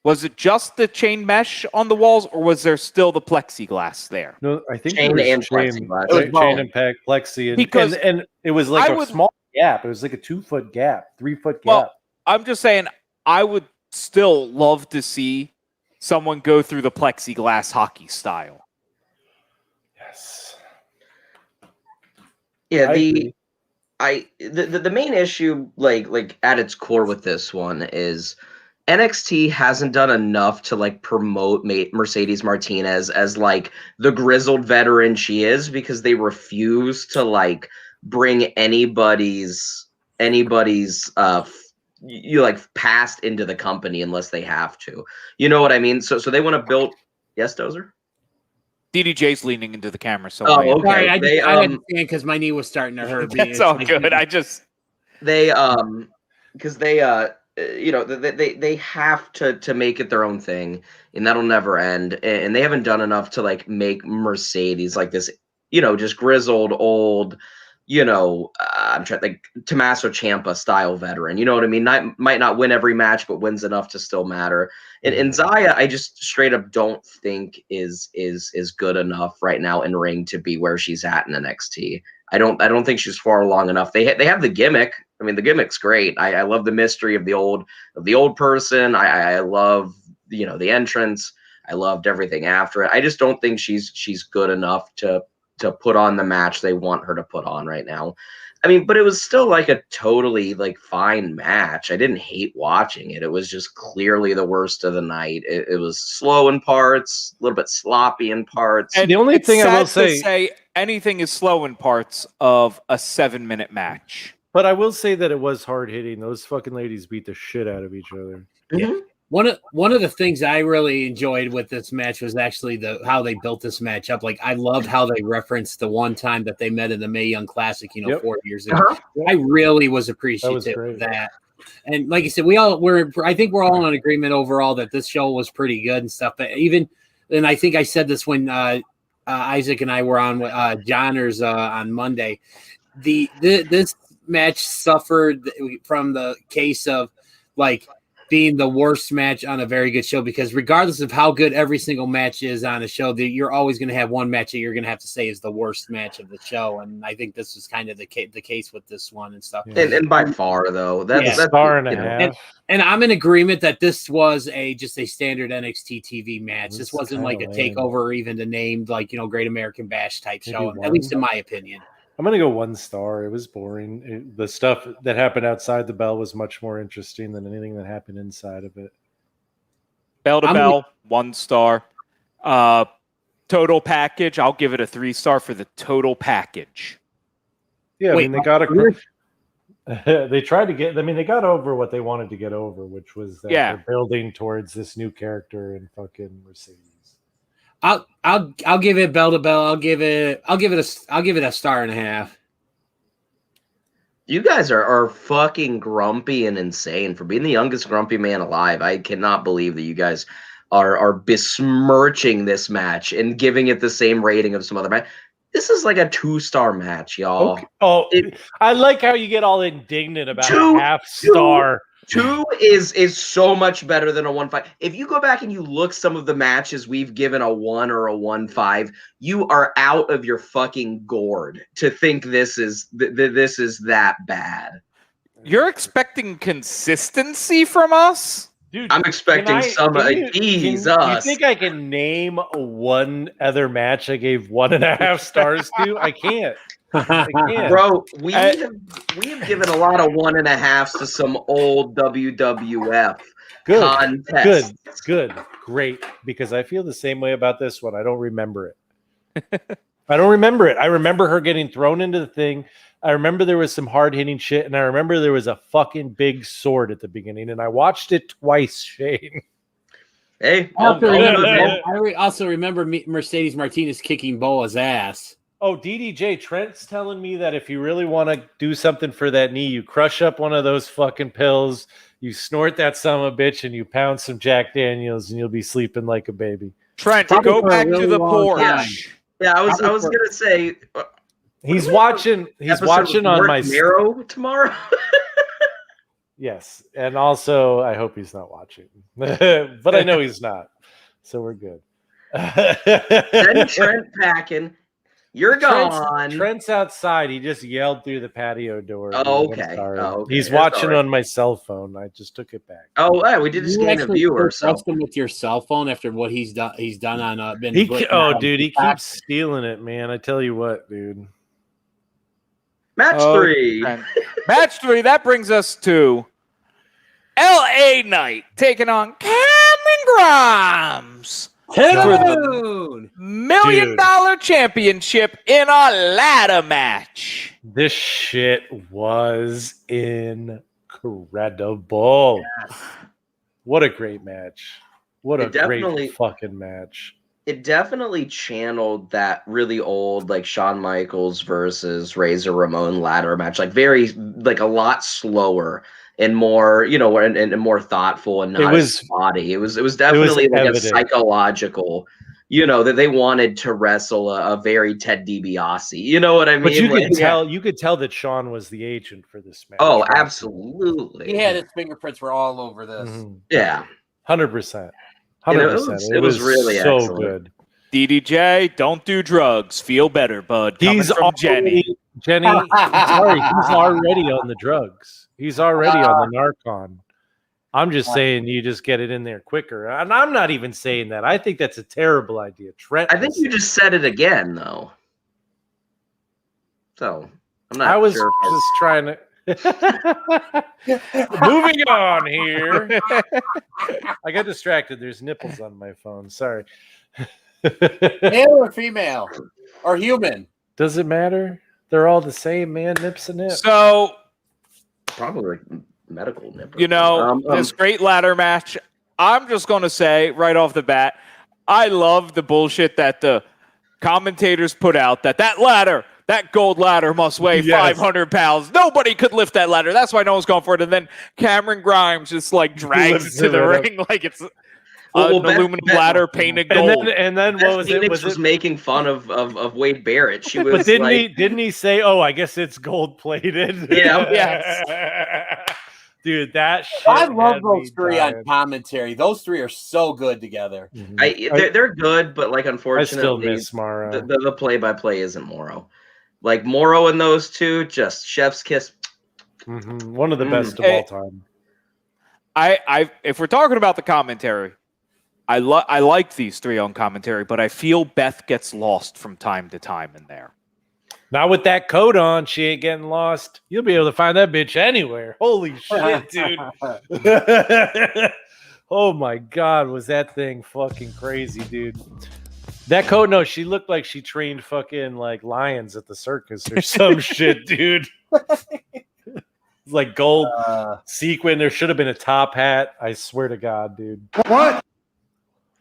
[SPEAKER 1] Was it just the chain mesh on the walls, or was there still the plexiglass there?
[SPEAKER 2] No, I think
[SPEAKER 6] Chain
[SPEAKER 2] it was
[SPEAKER 6] and
[SPEAKER 2] chain,
[SPEAKER 6] plexiglass.
[SPEAKER 4] It was
[SPEAKER 2] chain
[SPEAKER 4] both.
[SPEAKER 2] and plexi, and,
[SPEAKER 1] Because
[SPEAKER 2] and it was like
[SPEAKER 1] I
[SPEAKER 2] a
[SPEAKER 1] would-
[SPEAKER 2] small gap. It was like a 2-foot gap, 3-foot gap.
[SPEAKER 1] Well, I'm just saying, I would still love to see someone go through the plexiglass hockey style.
[SPEAKER 2] Yes.
[SPEAKER 6] Yeah,
[SPEAKER 2] I
[SPEAKER 6] the
[SPEAKER 2] agree.
[SPEAKER 6] the main issue, like at its core with this one, is NXT hasn't done enough to like promote Mercedes Martinez as like the grizzled veteran she is, because they refuse to like bring anybody's you like past into the company unless they have to. You know what I mean? So they want to build. Yes, Dozer.
[SPEAKER 1] DDJ's leaning into the camera, so
[SPEAKER 3] Oh,
[SPEAKER 1] I am.
[SPEAKER 3] okay.
[SPEAKER 4] Sorry, I
[SPEAKER 3] They,
[SPEAKER 4] had to stand because my knee was starting to hurt.
[SPEAKER 1] That's all good. I just
[SPEAKER 3] they because they they have to make it their own thing, and that'll never end, and they haven't done enough to like make Mercedes like this, just grizzled old, I'm trying like Tommaso Ciampa style veteran, you know what I mean? Might not win every match, but wins enough to still matter. And Zaya, I just straight up don't think is good enough right now in ring to be where she's at in NXT. I don't think she's far along enough. They have the gimmick. I mean, the gimmick's great. I love the mystery of the old person. I love the entrance. I loved everything after it. I just don't think she's good enough to put on the match they want her to put on right now. I mean, but it was still like a totally like fine match. I didn't hate watching it. It was just clearly the worst of the night. It was slow in parts, a little bit sloppy in parts.
[SPEAKER 1] and
[SPEAKER 2] The only
[SPEAKER 1] it's
[SPEAKER 2] thing I will
[SPEAKER 1] sad to
[SPEAKER 2] say-
[SPEAKER 1] anything is slow in parts of a 7-minute match.
[SPEAKER 2] But I will say that it was hard hitting. Those fucking ladies beat the shit out of each other.
[SPEAKER 4] Yeah. One of the things I really enjoyed with this match was actually how they built this match up. Like I loved how they referenced the one time that they met in the Mae Young Classic, 4 years ago. I really was appreciative of that. And like you said, I think we're all in agreement overall that this show was pretty good and stuff. But and I think I said this when Isaac and I were on Johners on Monday. This match suffered from the case of like being the worst match on a very good show, because regardless of how good every single match is on a show, you're always going to have one match that you're going to have to say is the worst match of the show. And I think this was kind of the case with this one and stuff.
[SPEAKER 2] Yeah.
[SPEAKER 3] And by far, though, that's
[SPEAKER 2] star and a half.
[SPEAKER 4] And I'm in agreement that this was just a standard NXT TV match.
[SPEAKER 2] This
[SPEAKER 4] This wasn't
[SPEAKER 2] kinda
[SPEAKER 4] like a
[SPEAKER 2] lame.
[SPEAKER 4] takeover or even the named Great American Bash type
[SPEAKER 2] Maybe
[SPEAKER 4] show,
[SPEAKER 2] one.
[SPEAKER 4] at least in my opinion.
[SPEAKER 2] I'm going to go 1 star. It was boring. The stuff that happened outside the bell was much more interesting than anything that happened inside of it.
[SPEAKER 1] Bell to bell, 1 star. Total package, I'll give it a 3-star for the total package.
[SPEAKER 2] Yeah,
[SPEAKER 4] Wait,
[SPEAKER 2] I mean, they got they tried to get. I mean, they got over what they wanted to get over, which was that they're building towards this new character in fucking Mercedes.
[SPEAKER 4] I'll give it bell to bell. I'll give it a star and a half.
[SPEAKER 3] You guys are fucking grumpy and insane for being the youngest grumpy man alive. I cannot believe that you guys are besmirching this match and giving it the same rating of some other match. This is like a 2-star match, y'all.
[SPEAKER 2] Okay. Oh, I like how you get all indignant about a half star.
[SPEAKER 3] 2 is so much better than a 1.5. If you go back and you look some of the matches we've given a 1 or a 1.5, you are out of your fucking gourd to think this is that bad.
[SPEAKER 1] You're expecting consistency from us?
[SPEAKER 2] Dude,
[SPEAKER 3] I'm expecting
[SPEAKER 2] You think I can name one other match I gave 1.5 stars to? I can't.
[SPEAKER 3] Bro, we have given a lot of 1.5s to some old WWF contests.
[SPEAKER 2] Good, great. Because I feel the same way about this one. I don't remember it. I remember her getting thrown into the thing. I remember there was some hard hitting shit, and I remember there was a fucking big sword at the beginning, and I watched it twice, Shane.
[SPEAKER 3] Hey,
[SPEAKER 4] I also remember Mercedes Martinez kicking Boa's ass.
[SPEAKER 2] Oh, DDJ, Trent's telling me that if you really want to do something for that knee, you crush up one of those fucking pills, you snort that son of a bitch, and you pound some Jack Daniels, and you'll be sleeping like a baby.
[SPEAKER 1] Trent,
[SPEAKER 4] Probably
[SPEAKER 1] go
[SPEAKER 4] for a
[SPEAKER 1] back
[SPEAKER 4] really
[SPEAKER 1] to the
[SPEAKER 4] long
[SPEAKER 1] porch.
[SPEAKER 4] time.
[SPEAKER 3] Yeah, I was gonna say
[SPEAKER 2] He's watching on my
[SPEAKER 3] Marrow tomorrow.
[SPEAKER 2] Yes, and also I hope he's not watching, but I know he's not, so we're good.
[SPEAKER 3] Then Trent packing. You're gone.
[SPEAKER 2] Trent's outside. He just yelled through the patio door.
[SPEAKER 3] Oh,
[SPEAKER 2] dude. I'm
[SPEAKER 3] okay.
[SPEAKER 2] sorry.
[SPEAKER 3] Oh, okay.
[SPEAKER 2] He's
[SPEAKER 3] That's
[SPEAKER 2] watching
[SPEAKER 3] all right.
[SPEAKER 2] on my cell phone. I just took it back.
[SPEAKER 3] Oh, yeah, we did a
[SPEAKER 4] You
[SPEAKER 3] scan of
[SPEAKER 4] actually
[SPEAKER 3] viewer. So
[SPEAKER 4] trust him with your cell phone after what he's done. He's done on been.
[SPEAKER 2] He keeps stealing it, man. I tell you what, dude.
[SPEAKER 3] match 3.
[SPEAKER 1] Trent. Match 3. That brings us to LA Knight taking on Cameron Grimes for the $1 million championship in a ladder match.
[SPEAKER 2] This shit was incredible. What a great match. What a great fucking match.
[SPEAKER 6] it definitely channeled that really old like Shawn Michaels versus Razor Ramon ladder match, like very like a lot slower and more, and more thoughtful and
[SPEAKER 2] It
[SPEAKER 6] not as
[SPEAKER 2] was
[SPEAKER 6] spotty. It was definitely like a
[SPEAKER 2] evident.
[SPEAKER 6] psychological, that they wanted to wrestle a very Ted DiBiase. You know what I mean?
[SPEAKER 2] But you
[SPEAKER 6] Like,
[SPEAKER 2] could tell that Sean was the agent for this match.
[SPEAKER 6] oh,
[SPEAKER 2] watching it.
[SPEAKER 6] absolutely.
[SPEAKER 4] He had his fingerprints were all over this.
[SPEAKER 2] Mhm.
[SPEAKER 6] Yeah.
[SPEAKER 2] 100%.
[SPEAKER 6] And
[SPEAKER 2] 100%.
[SPEAKER 6] it was really
[SPEAKER 2] so
[SPEAKER 6] excellent.
[SPEAKER 2] good.
[SPEAKER 1] DDJ, don't do drugs. Feel better, bud. Coming
[SPEAKER 2] He's
[SPEAKER 1] from Jenny.
[SPEAKER 2] Jenny, I'm sorry, he's already on the drugs. He's already on the Narcon. I'm just saying you just get it in there quicker. And I'm not even saying that. I think that's a terrible idea. Trent,
[SPEAKER 6] I think you just said it again, though. So I'm not.
[SPEAKER 2] I was
[SPEAKER 6] sure.
[SPEAKER 2] just trying to. Moving on here. I got distracted. There's nipples on my phone. Sorry.
[SPEAKER 4] Male or female or human?
[SPEAKER 2] Does it matter? They're all the same, man. Nips and nips.
[SPEAKER 1] So,
[SPEAKER 6] Probably like medical nipper.
[SPEAKER 1] this great ladder match, I'm just going to say right off the bat, I love the bullshit that the commentators put out that ladder, that gold ladder must weigh 500 pounds. Nobody could lift that ladder. That's why no one's going for it. And then Cameron Grimes just like drags it to the ring like it's an aluminum ladder painted gold.
[SPEAKER 2] And then what was
[SPEAKER 6] Phoenix
[SPEAKER 2] it?
[SPEAKER 6] Was making fun of Wade Barrett. She was.
[SPEAKER 2] But didn't he say, "Oh, I guess it's gold plated"?
[SPEAKER 6] Yeah.
[SPEAKER 2] Yes. Dude, that shit.
[SPEAKER 4] I love those three on commentary. Those three are so good together.
[SPEAKER 6] They're good, but like
[SPEAKER 2] I
[SPEAKER 6] unfortunately,
[SPEAKER 2] still miss Morrow.
[SPEAKER 6] the play-by-play isn't Morrow. Like Morrow and those two, just chef's kiss.
[SPEAKER 2] One of the best of all time.
[SPEAKER 1] If we're talking about the commentary, I like these three on commentary, but I feel Beth gets lost from time to time in there.
[SPEAKER 2] Not with that coat on, she ain't getting lost. You'll be able to find that bitch anywhere. Holy shit, dude. Oh my God, was that thing fucking crazy, dude. That coat, no, she looked like she trained fucking like lions at the circus or some shit, dude. It's like gold sequin. There should have been a top hat. I swear to God, dude.
[SPEAKER 9] What?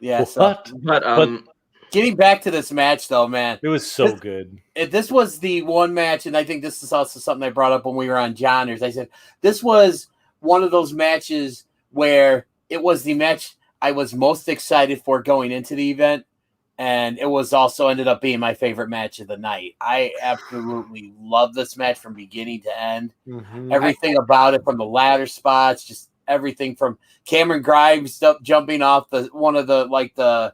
[SPEAKER 4] Yeah.
[SPEAKER 2] What?
[SPEAKER 6] But
[SPEAKER 4] getting back to this match, though, man,
[SPEAKER 2] it was so good.
[SPEAKER 4] This was the one match, and I think this is also something I brought up when we were on Johners. I said this was one of those matches where it was the match I was most excited for going into the event, and it was also ended up being my favorite match of the night. I absolutely love this match from beginning to end. Everything about it, from the ladder spots, just everything from Cameron Grimes jumping off one of the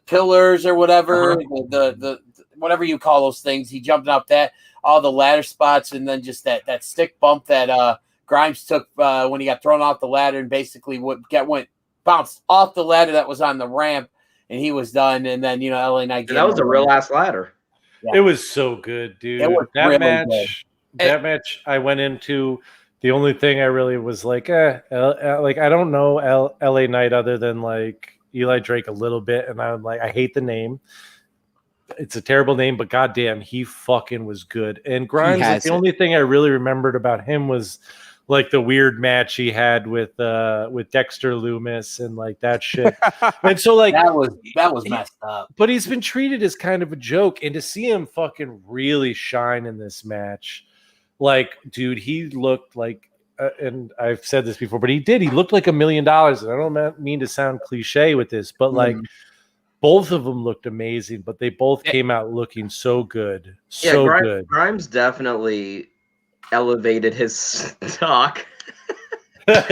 [SPEAKER 4] pillars or whatever, the whatever you call those things. He jumped off that, all the ladder spots, and then just that stick bump that Grimes took when he got thrown off the ladder and basically went bounced off the ladder that was on the ramp, and he was done. And then LA Knight.
[SPEAKER 6] That was a real ass ladder.
[SPEAKER 2] Yeah. It was so good, dude.
[SPEAKER 4] It was
[SPEAKER 2] that
[SPEAKER 4] really
[SPEAKER 2] match.
[SPEAKER 4] good.
[SPEAKER 2] That match I went into. The only thing I really was like, like I don't know LA Knight other than like Eli Drake a little bit, and I'm like, I hate the name. It's a terrible name, but goddamn, he fucking was good. And Grimes, like, the only thing I really remembered about him was like the weird match he had with Dexter Loomis and like that shit. And so like
[SPEAKER 4] that was messed up.
[SPEAKER 2] But he's been treated as kind of a joke, and to see him fucking really shine in this match, like, dude, he looked like, and I've said this before, but he looked like $1 million. And I don't mean to sound cliche with this, but like both of them looked amazing, but they both came out looking so good. Good.
[SPEAKER 6] Grimes definitely elevated his stock.
[SPEAKER 2] We're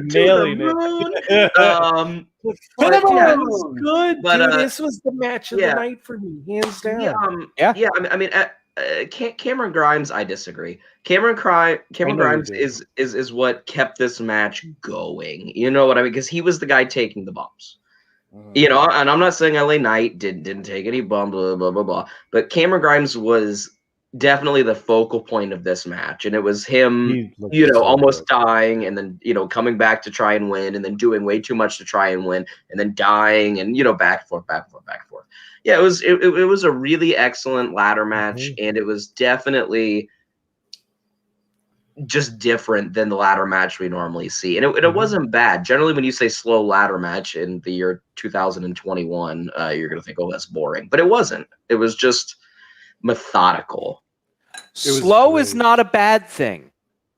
[SPEAKER 2] nailing it.
[SPEAKER 6] But yeah,
[SPEAKER 2] it was good,
[SPEAKER 6] but,
[SPEAKER 2] dude. This was the match of the night for me, hands down.
[SPEAKER 6] I mean, Cameron Grimes, I disagree. Cameron Grimes is what kept this match going. You know what I mean? Because he was the guy taking the bumps. And I'm not saying LA Knight didn't take any bump, blah, blah, blah, blah. But Cameron Grimes was definitely the focal point of this match. And it was him, almost dying and then, coming back to try and win and then doing way too much to try and win and then dying and, back and forth, back and forth, back and forth. Yeah, it was a really excellent ladder match, and it was definitely just different than the ladder match we normally see. And it wasn't bad. Generally, when you say slow ladder match in the year 2021, you're going to think, oh, that's boring. But it wasn't. It was just methodical.
[SPEAKER 1] Slow is not a bad thing.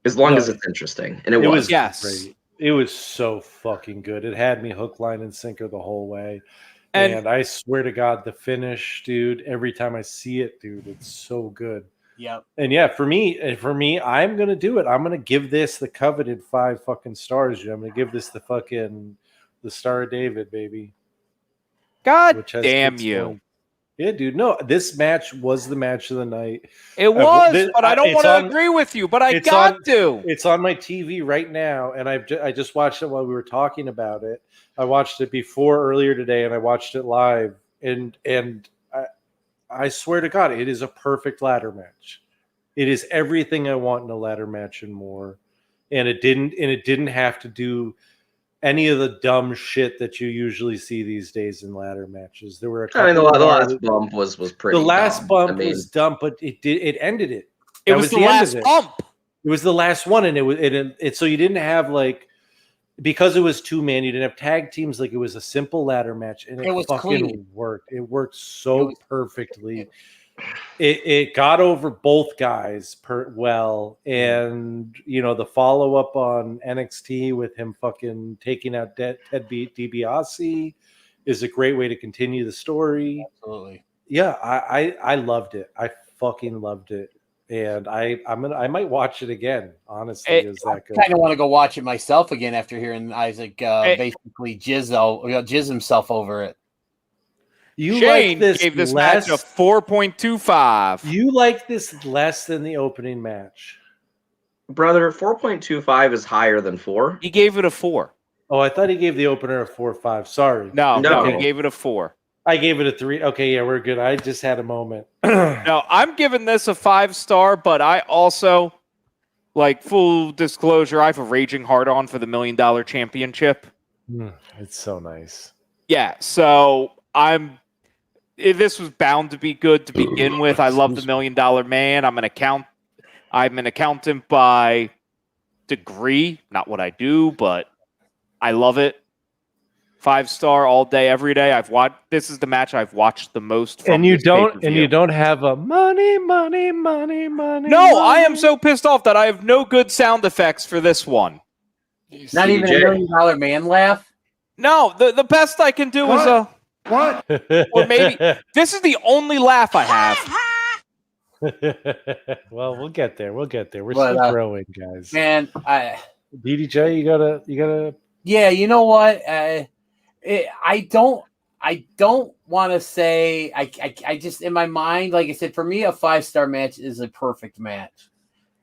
[SPEAKER 6] As long as it's interesting. And it was.
[SPEAKER 1] Yes.
[SPEAKER 2] Great. It was so fucking good. It had me hook, line, and sinker the whole way. And I swear to God, the finish, dude, every time I see it, dude, it's so good.
[SPEAKER 4] Yep.
[SPEAKER 2] And yeah, for me, I'm gonna do it. I'm gonna give this the coveted 5 fucking stars. I'm gonna give this the Star of David, baby.
[SPEAKER 1] God damn you.
[SPEAKER 2] Points. Yeah, dude. No, this match was the match of the night.
[SPEAKER 1] It was, but I don't want to agree with you. But I got to.
[SPEAKER 2] It's on my TV right now, and I just watched it while we were talking about it. I watched it earlier today, and I watched it live. And I swear to God, it is a perfect ladder match. It is everything I want in a ladder match and more. And it didn't have to do any of the dumb shit that you usually see these days in ladder matches. There were a couple.
[SPEAKER 6] The last bump was pretty.
[SPEAKER 2] The last bump was dumb, but it ended it.
[SPEAKER 1] It was the last bump.
[SPEAKER 2] It was the last one, and it so you didn't have because it was 2-man, you didn't have tag teams. It was a simple ladder match, and it fucking clean. Worked. It worked so perfectly. It got over both guys well, and the follow up on NXT with him fucking taking out Ted DiBiase is a great way to continue the story.
[SPEAKER 4] Absolutely,
[SPEAKER 2] yeah, I loved it. I fucking loved it, and I might watch it again. Honestly, is that good?
[SPEAKER 4] I kind of want to go watch it myself again after hearing Isaac basically jizz himself over it.
[SPEAKER 1] Shane gave this match a 4.25.
[SPEAKER 2] You like this less than the opening match?
[SPEAKER 6] Brother, 4.25 is higher than 4.
[SPEAKER 1] He gave it a 4.
[SPEAKER 2] Oh, I thought he gave the opener a 4.5. Sorry.
[SPEAKER 1] No, he gave it a 4.
[SPEAKER 2] I gave it a 3. Okay, yeah, we're good. I just had a moment.
[SPEAKER 1] No, I'm giving this a 5-star, but I also, full disclosure, I have a raging hard-on for the $1 Million Championship.
[SPEAKER 2] It's so nice.
[SPEAKER 1] Yeah, so this was bound to be good to begin with. I love the $1 Million Man. I'm an accountant by degree, not what I do, but I love it. 5-star all day, every day. This is the match I've watched the most. From
[SPEAKER 2] you don't have a money.
[SPEAKER 1] No, I am so pissed off that I have no good sound effects for this one.
[SPEAKER 4] Not even a $1 Million Man laugh.
[SPEAKER 1] No, the best I can do is a.
[SPEAKER 9] What?
[SPEAKER 1] Or maybe this is the only laugh I have.
[SPEAKER 2] Well, we'll get there. We're still growing, guys.
[SPEAKER 4] Man,
[SPEAKER 2] DDJ, you gotta.
[SPEAKER 4] Yeah, you know what? I don't want to say. I just in my mind, like I said, for me, a 5-star match is a perfect match.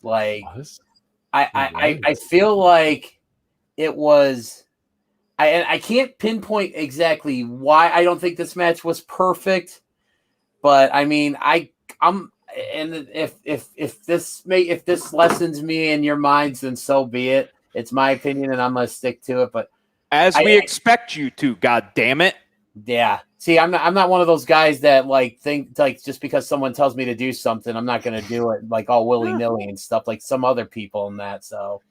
[SPEAKER 4] I feel like it was. I can't pinpoint exactly why I don't think this match was perfect, but I mean, I'm and if this lessens me in your minds, then so be it. It's my opinion, and I'm gonna stick to it. But
[SPEAKER 1] as we expect you to, God damn it.
[SPEAKER 4] Yeah. See, I'm not one of those guys that think just because someone tells me to do something, I'm not gonna do it all willy-nilly and stuff like some other people and that. So,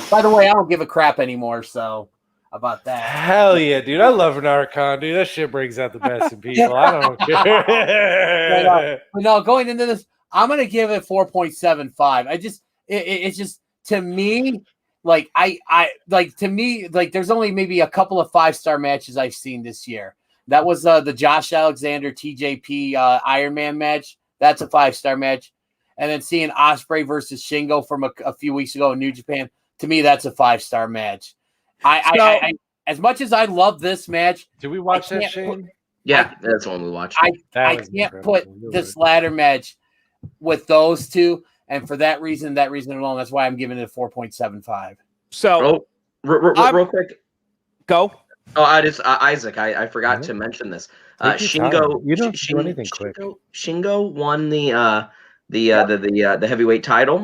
[SPEAKER 4] by the way, I don't give a crap anymore. So. About that.
[SPEAKER 2] Hell yeah, dude. I love Narcon, dude. That shit brings out the best in people. I don't care.
[SPEAKER 4] No, going into this, I'm gonna give it 4.75. It's just to me, there's only maybe a couple of 5-star matches I've seen this year. That was the Josh Alexander TJP Iron Man match. That's a 5-star match. And then seeing Ospreay versus Shingo from a few weeks ago in New Japan, to me, that's a 5-star match. I as much as I love this match,
[SPEAKER 2] did we watch that, Shane?
[SPEAKER 6] That's the one we watched.
[SPEAKER 4] I can't put this ladder match with those two, and for that reason alone, that's why I'm giving it a 4.75.
[SPEAKER 1] So,
[SPEAKER 6] real quick,
[SPEAKER 1] go.
[SPEAKER 6] Oh, Isaac, I forgot to mention this. Shingo,
[SPEAKER 2] you don't do anything quick.
[SPEAKER 6] Shingo won the heavyweight title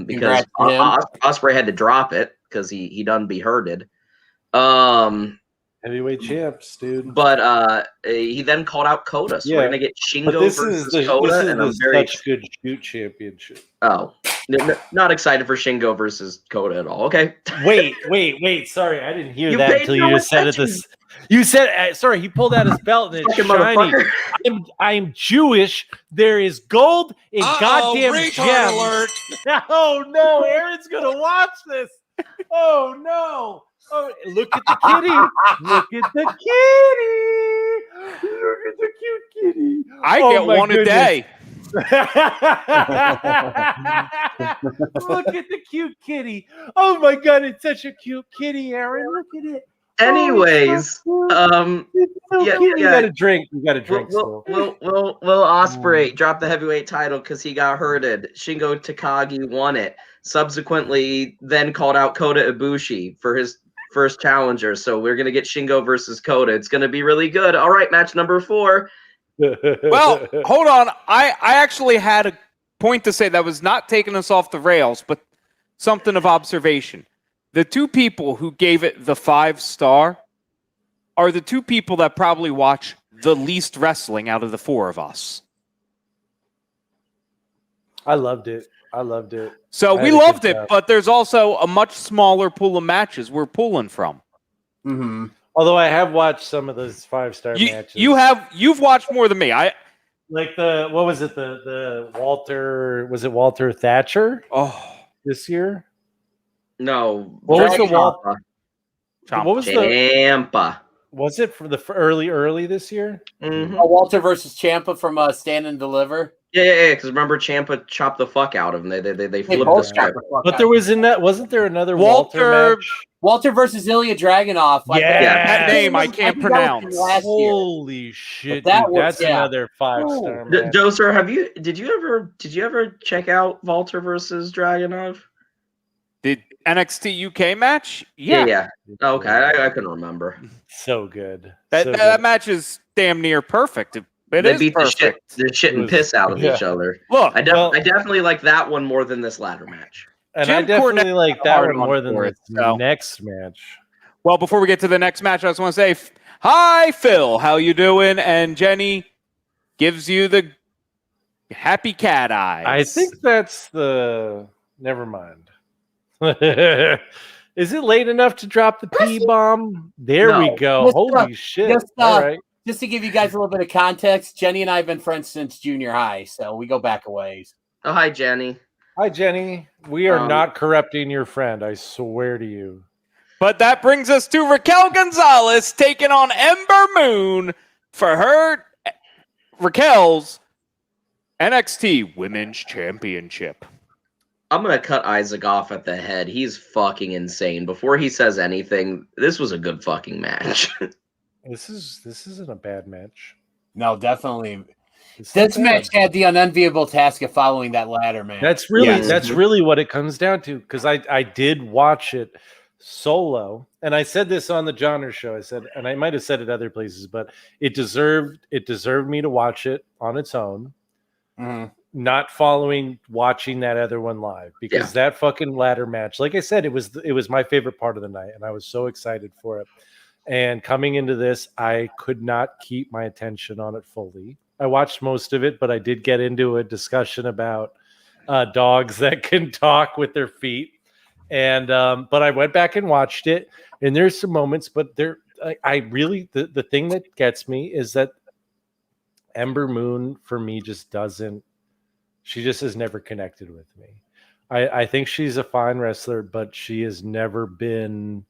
[SPEAKER 6] because Ospreay had to drop it because he done be hurted.
[SPEAKER 2] Heavyweight champs, dude.
[SPEAKER 6] But he then called out Coda, so we're gonna get Shingo
[SPEAKER 2] But this
[SPEAKER 6] versus
[SPEAKER 2] is the
[SPEAKER 6] Coda, and I'm very
[SPEAKER 2] such good shoot championship.
[SPEAKER 6] not excited for Shingo versus Coda at all. Okay.
[SPEAKER 2] Wait. Sorry, I didn't hear
[SPEAKER 6] You
[SPEAKER 2] that
[SPEAKER 6] paid
[SPEAKER 2] until
[SPEAKER 6] no
[SPEAKER 2] you just said it.
[SPEAKER 6] attention.
[SPEAKER 2] You said sorry. He pulled out his belt and it's
[SPEAKER 6] Fucking
[SPEAKER 2] shiny.
[SPEAKER 6] motherfucker.
[SPEAKER 2] I'm Jewish. There is gold in goddamn gems.
[SPEAKER 9] alert.
[SPEAKER 2] Oh no, Aaron's gonna watch this. Oh no. Oh, look at the kitty. Look at the kitty. Look at the cute kitty.
[SPEAKER 1] I
[SPEAKER 2] Oh,
[SPEAKER 1] get
[SPEAKER 2] my
[SPEAKER 1] one
[SPEAKER 2] goodness.
[SPEAKER 1] a day.
[SPEAKER 2] Look at the cute kitty. Oh my god, it's such a cute kitty, Aaron. Look at it.
[SPEAKER 6] Anyways,
[SPEAKER 2] It's so
[SPEAKER 6] yeah,
[SPEAKER 2] cute. You
[SPEAKER 6] yeah.
[SPEAKER 2] gotta drink. You gotta drink still.
[SPEAKER 6] Will Ospreay dropped the heavyweight title because he got hurted. Shingo Takagi won it. Subsequently, then called out Kota Ibushi for his first challenger. So we're gonna get Shingo versus Kota. It's gonna be really good. All right, match number 4.
[SPEAKER 1] Well, hold on. I actually had a point to say that was not taking us off the rails, but something of observation. The two people who gave it the 5-star are the two people that probably watch the least wrestling out of the 4 of us.
[SPEAKER 2] I loved it.
[SPEAKER 1] So
[SPEAKER 2] I
[SPEAKER 1] we
[SPEAKER 2] had a
[SPEAKER 1] loved
[SPEAKER 2] good
[SPEAKER 1] it,
[SPEAKER 2] time.
[SPEAKER 1] but there's also a much smaller pool of matches we're pulling from.
[SPEAKER 4] Mm-hmm.
[SPEAKER 2] Although I have watched some of those 5-star matches.
[SPEAKER 1] You've watched more than me.
[SPEAKER 2] Like what was it? The Walter, was it Walter Thatcher this year?
[SPEAKER 6] No.
[SPEAKER 2] What was the
[SPEAKER 6] Ciampa.
[SPEAKER 2] What was the
[SPEAKER 6] Ciampa.
[SPEAKER 2] was it for the early this year?
[SPEAKER 6] Mhm.
[SPEAKER 4] Walter versus Ciampa from Stand and Deliver.
[SPEAKER 6] Yeah. Because remember, Ciampa chopped the fuck out of him. They flipped the
[SPEAKER 4] both
[SPEAKER 6] script.
[SPEAKER 4] chopped the fuck
[SPEAKER 2] But
[SPEAKER 4] out.
[SPEAKER 2] there wasn't there another Walter match?
[SPEAKER 4] Walter versus Ilya Dragunov.
[SPEAKER 1] that name I can't pronounce.
[SPEAKER 2] Holy shit,
[SPEAKER 4] That
[SPEAKER 2] dude,
[SPEAKER 4] was-
[SPEAKER 2] that's
[SPEAKER 4] yeah.
[SPEAKER 2] another 5-star match.
[SPEAKER 6] Doser, did you ever check out Walter versus Dragunov?
[SPEAKER 1] The NXT UK match?
[SPEAKER 6] Yeah. Okay, I couldn't remember.
[SPEAKER 2] So good.
[SPEAKER 1] That match is damn near perfect.
[SPEAKER 6] They
[SPEAKER 1] is
[SPEAKER 6] beat
[SPEAKER 1] perfect.
[SPEAKER 6] the shit and piss out of each other.
[SPEAKER 1] Look,
[SPEAKER 6] I definitely like that one more than this ladder match.
[SPEAKER 2] And
[SPEAKER 1] Jim
[SPEAKER 2] I definitely
[SPEAKER 1] Cornette
[SPEAKER 2] like that
[SPEAKER 1] hard
[SPEAKER 2] one
[SPEAKER 1] on
[SPEAKER 2] more than
[SPEAKER 1] for
[SPEAKER 2] the
[SPEAKER 1] it, so.
[SPEAKER 2] next match.
[SPEAKER 1] Well, before we get to the next match, I just want to say, hi, Phil. How you doing? And Jenny gives you the happy cat eyes.
[SPEAKER 2] I think that's the. Never mind. Is it late enough to drop the P-bomb? There
[SPEAKER 6] No.
[SPEAKER 2] we go. Holy shit. All right.
[SPEAKER 4] Just to give you guys a little bit of context, Jenny and I have been friends since junior high, so we go back a ways.
[SPEAKER 6] Oh, hi, Jenny.
[SPEAKER 2] Hi, Jenny. We are not corrupting your friend. I swear to you.
[SPEAKER 1] But that brings us to Raquel Gonzalez taking on Ember Moon for her Raquel's NXT Women's Championship.
[SPEAKER 6] I'm gonna cut Isaac off at the head. He's fucking insane. Before he says anything, this was a good fucking match.
[SPEAKER 2] This isn't a bad match.
[SPEAKER 4] No, definitely. This match had the unenviable task of following that ladder match.
[SPEAKER 2] That's really what it comes down to, because I did watch it solo, and I said this on the Johnner show. I said, and I might have said it other places, but it deserved me to watch it on its own, not watching that other one live, because that fucking ladder match, like I said, it was my favorite part of the night, and I was so excited for it. And coming into this, I could not keep my attention on it fully. I watched most of it, but I did get into a discussion about dogs that can talk with their feet. And but I went back and watched it, and there's some moments, but the thing that gets me is that Ember Moon, for me, she just has never connected with me. I think she's a fine wrestler, but she has never been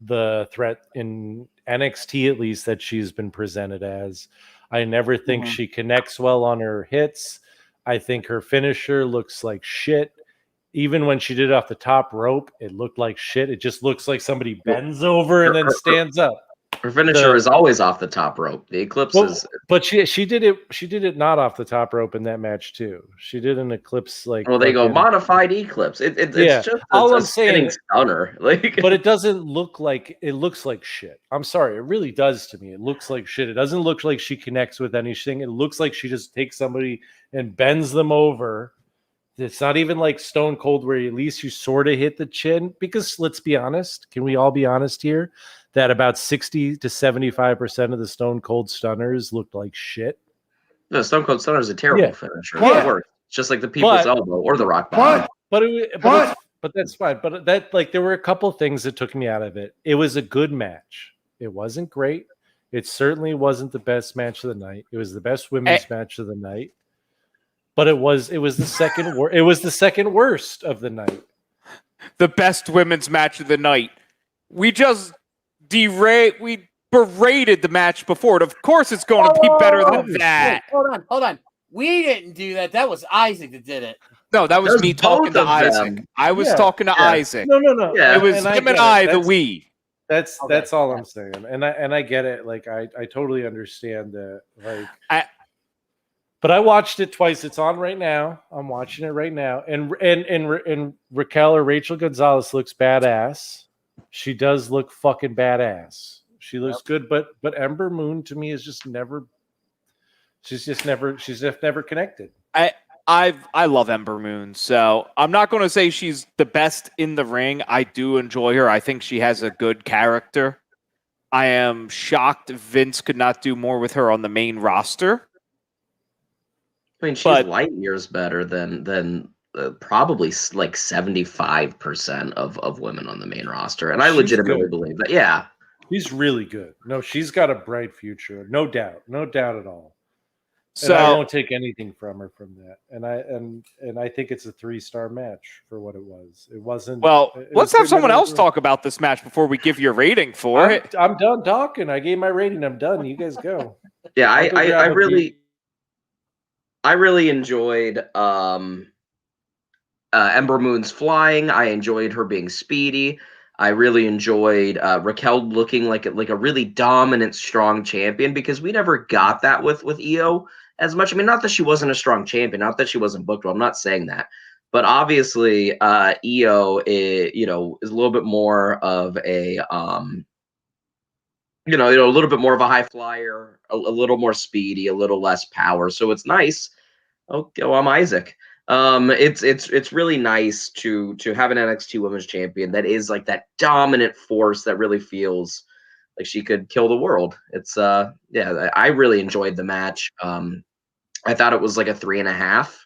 [SPEAKER 2] the threat in NXT, at least, that she's been presented as. I never think she connects well on her hits. I think her finisher looks like shit. Even when she did it off the top rope, it looked like shit. It just looks like somebody bends over and then stands up.
[SPEAKER 6] Her finisher is always off the top rope. The Eclipse is.
[SPEAKER 2] But she did it not off the top rope in that match too. She did an Eclipse like.
[SPEAKER 6] Well, they go modified Eclipse. It's just
[SPEAKER 2] all I'm
[SPEAKER 6] saying, stunner. Like,
[SPEAKER 2] but it doesn't look like it looks like shit. I'm sorry, it really does to me. It looks like shit. It doesn't look like she connects with anything. It looks like she just takes somebody and bends them over. It's not even like Stone Cold, where at least you sort of hit the chin. Because let's be honest, can we all be honest here? that about 60 to 75% of the Stone Cold Stunners looked like shit.
[SPEAKER 6] No, Stone Cold Stunner is a terrible
[SPEAKER 2] Yeah.
[SPEAKER 6] finisher.
[SPEAKER 2] Yeah.
[SPEAKER 6] It's the worst. It's just like the people's elbow or the rock bottom.
[SPEAKER 2] But that's fine. But that, like, there were a couple things that took me out of it. It was a good match. It wasn't great. It certainly wasn't the best match of the night. It was the best women's match of the night. But it was the second it was the second worst of the night.
[SPEAKER 1] The best women's match of the night. We just we berated the match before it. Of course it's going to be better than that.
[SPEAKER 4] Wait, hold on. We didn't do that. That was Isaac that did it.
[SPEAKER 1] No, that was me talking to Isaac. I was talking to Isaac.
[SPEAKER 2] No.
[SPEAKER 6] Yeah.
[SPEAKER 1] It was him and I, the we.
[SPEAKER 2] That's all I'm saying. And I get it. Like I totally understand that. Like but I watched it twice. It's on right now. I'm watching it right now. And Raquel or Rachel Gonzalez looks badass. She does look fucking badass. She looks good, but Ember Moon to me is just never. She's just never connected.
[SPEAKER 1] I love Ember Moon, so I'm not going to say she's the best in the ring. I do enjoy her. I think she has a good character. I am shocked Vince could not do more with her on the main roster.
[SPEAKER 6] I mean, she's light years better than probably like 75% of women on the main roster, and I legitimately believe that. Yeah,
[SPEAKER 2] she's really good. No, she's got a bright future, no doubt at all.
[SPEAKER 1] So
[SPEAKER 2] and I won't take anything from her from that. And I think it's a 3-star match for what it was. It wasn't.
[SPEAKER 1] Well, let's have someone else talk about this match before we give you a rating for it.
[SPEAKER 2] I'm done talking. I gave my rating. I'm done. You guys go.
[SPEAKER 6] Yeah, I really enjoyed Ember Moon's flying. I enjoyed her being speedy. I really enjoyed Raquel looking like a really dominant, strong champion, because we never got that with Io as much. I mean, not that she wasn't a strong champion, not that she wasn't booked well. I'm not saying that, but obviously Io is a little bit more of a a little bit more of a high flyer, a little more speedy, a little less power. So it's nice. Oh, I'm Isaac. It's really nice to have an NXT Women's Champion that is like that dominant force that really feels like she could kill the world. It's I really enjoyed the match. I thought it was like a 3.5.